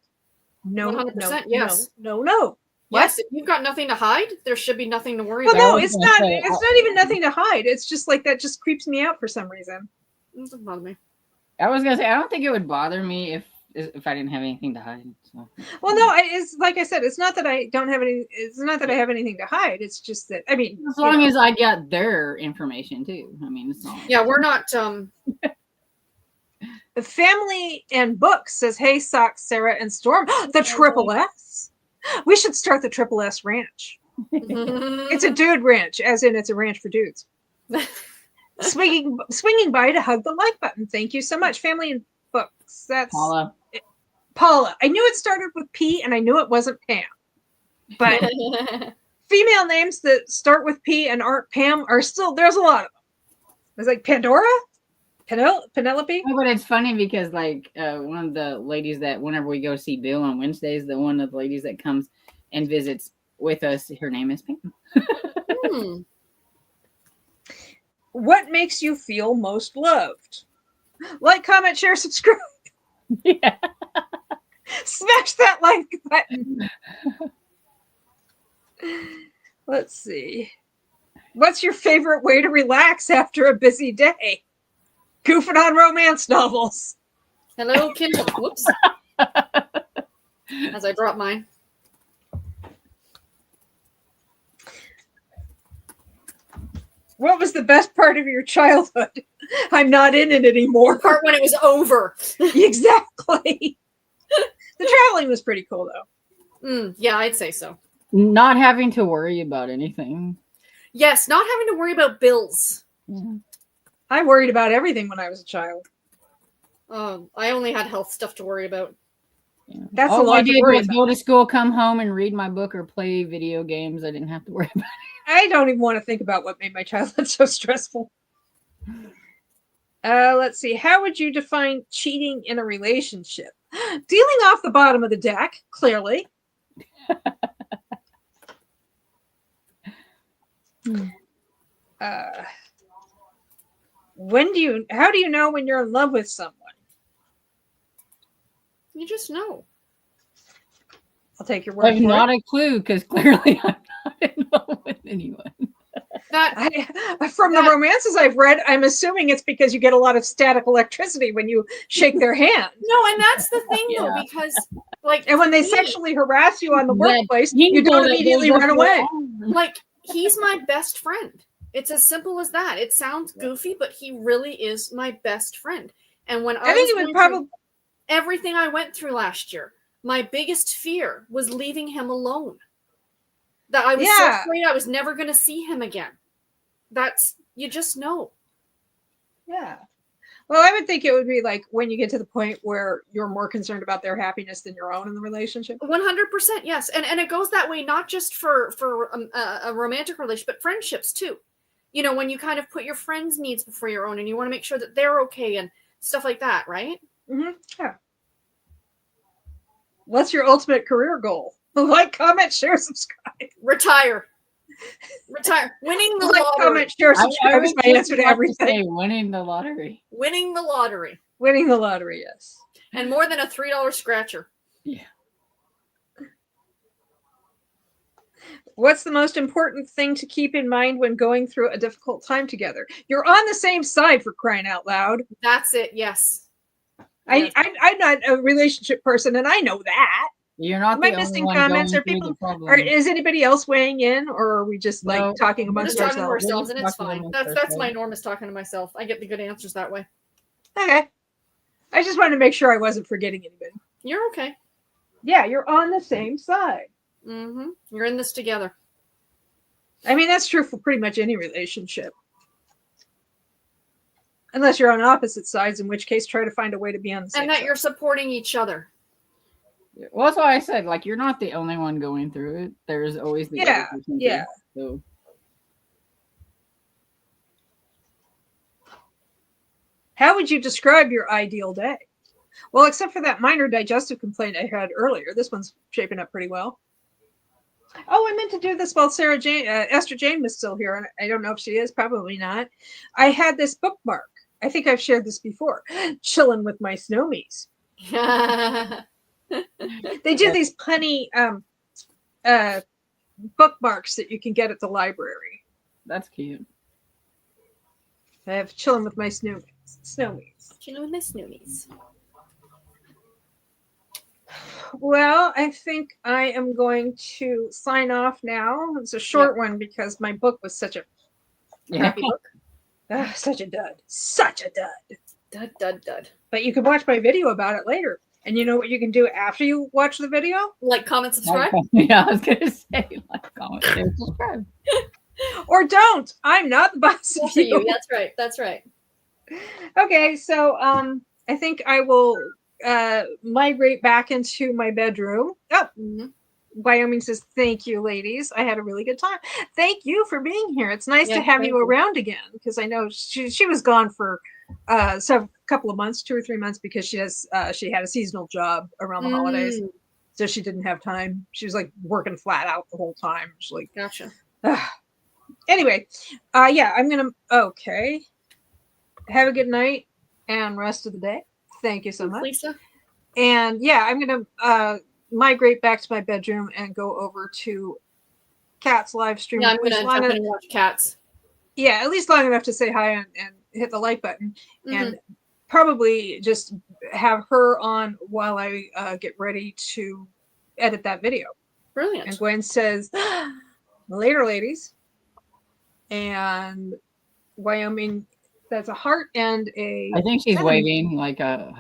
100%, yes. No. What? Yes, if you've got nothing to hide, there should be nothing to worry Well, about. no, it's not. It's not even nothing to hide. It's just like that. Just creeps me out for some reason. It doesn't bother me. I was gonna say I don't think it would bother me if I didn't have anything to hide. So. Well, no, it's like I said. It's not that I don't have any. It's not that I have anything to hide. It's just that I mean, As long as I got their information too. I mean, it's not. Yeah, we're not. Family and Books says, "Hey, Sock, Sarah, and Storm, the Triple S. We should start the Triple S Ranch. It's a dude ranch, as in it's a ranch for dudes." Swinging by to hug the like button. Thank you so much, Family and Books. That's Paula. I knew it started with P, and I knew it wasn't Pam. But female names that start with P and aren't Pam are still there's a lot of them. There's like Pandora. Penelope? Oh, but it's funny because like one of the ladies that whenever we go see Bill on Wednesdays, the one of the ladies that comes and visits with us, her name is Pam. What makes you feel most loved? Like, comment, share, subscribe. Yeah. Smash that like button. Let's see. What's your favorite way to relax after a busy day? Goofing on romance novels. Hello, Kindle. Whoops. As I drop mine. What was the best part of your childhood? I'm not in it anymore. The part when it was over. Exactly. The traveling was pretty cool, though. Yeah, I'd say so. Not having to worry about anything. Yes, not having to worry about bills. Yeah. I worried about everything when I was a child. I only had health stuff to worry about. Yeah. That's all a lot I did to worry was about. go to school, come home, and read my book or play video games. I didn't have to worry about it. I don't even want to think about what made my childhood so stressful. Let's see. How would you define cheating in a relationship? Dealing off the bottom of the deck, clearly. How do you know when you're in love with someone? You just know. I'll take your word There's for not it. a clue because clearly I'm not in love with anyone. From the romances I've read, I'm assuming it's because you get a lot of static electricity when you shake their hand. No, and that's the thing though, because like, and when they sexually harass you on the workplace, you don't immediately run away. Like, he's my best friend. It's as simple as that. It sounds goofy, but he really is my best friend. And when I think it would probably everything I went through last year, my biggest fear was leaving him alone. That I was so afraid I was never going to see him again. That's, you just know. Yeah. Well, I would think it would be like when you get to the point where you're more concerned about their happiness than your own in the relationship. 100%, yes. And it goes that way, not just for a romantic relationship, but friendships too. You know, when you kind of put your friends' needs before your own and you want to make sure that they're okay and stuff like that, right? Yeah. What's your ultimate career goal? Like, comment, share, subscribe. Retire. Winning the Like, lottery. comment, share, subscribe is my answer to everything. Winning the lottery. Winning the lottery. Winning the lottery, yes. And more than a $3 scratcher. Yeah. What's the most important thing to keep in mind when going through a difficult time together? You're on the same side, for crying out loud. That's it, yes. I'm not a relationship person, and I know that. You're not the only one comments? going Are through people, the problem. or is anybody else weighing in, or are we just like talking We're amongst just talking to ourselves? ourselves, and it's fine. That's my norm, is talking to myself. I get the good answers that way. Okay. I just wanted to make sure I wasn't forgetting anybody. You're okay. Yeah, you're on the same side. Mm-hmm. You're in this together. I mean, that's true for pretty much any relationship. Unless you're on opposite sides, in which case try to find a way to be on the same And that side. you're supporting each other. Well, that's why I said, like, you're not the only one going through it. There's always the other person too, so. How would you describe your ideal day? Well, except for that minor digestive complaint I had earlier, this one's shaping up pretty well. Oh, I meant to do this while Esther Jane was still here, and I don't know if she is, probably not. I had this bookmark. I think I've shared this before. Chilling with my snowmies. They do these punny bookmarks that you can get at the library. That's cute. I have chilling with my snowmies. Chilling with my snowmies. Well, I think I am going to sign off now. It's a short one because my book was such a crappy book. Such a dud. Such a dud. Dud. But you can watch my video about it later. And you know what you can do after you watch the video? Like, comment, subscribe? Yeah, I was going to say, like, comment, share, subscribe. Or don't. I'm not the boss of you. That's right. Okay, so I think I will migrate back into my bedroom. Oh, Wyoming says, thank you, ladies. I had a really good time. Thank you for being here. It's nice to have you around again, because I know she was gone for couple of months, 2 or 3 months, because she had a seasonal job around the holidays, so she didn't have time. She was like working flat out the whole time. She's like, gotcha. Anyway, yeah, I'm gonna have a good night and rest of the day. Thank you so much, Lisa. And yeah, I'm gonna migrate back to my bedroom and go over to Kat's live stream. Yeah, I'm gonna jump in and watch Cats. Yeah, at least long enough to say hi and hit the like button, and probably just have her on while I get ready to edit that video. Brilliant. And Gwen says, later, ladies. And Wyoming, that's a heart and a... I think she's waving like a...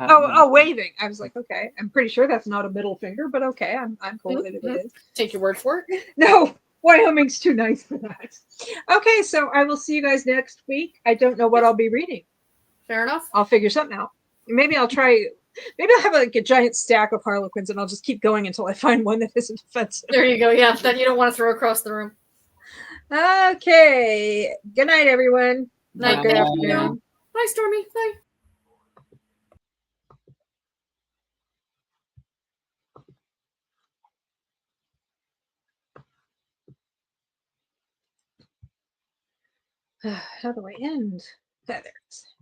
waving. I was like, okay. I'm pretty sure that's not a middle finger, but okay. I'm cool with it if it is. Take your word for it. No, Wyoming's too nice for that. Okay, so I will see you guys next week. I don't know what I'll be reading. Fair enough. I'll figure something out. Maybe I'll have like a giant stack of Harlequins, and I'll just keep going until I find one that isn't offensive. There you go. Yeah, that you don't want to throw across the room. Okay. Good night, everyone. Night. Good afternoon. Bye, Stormy. Bye. How do I end? There it is.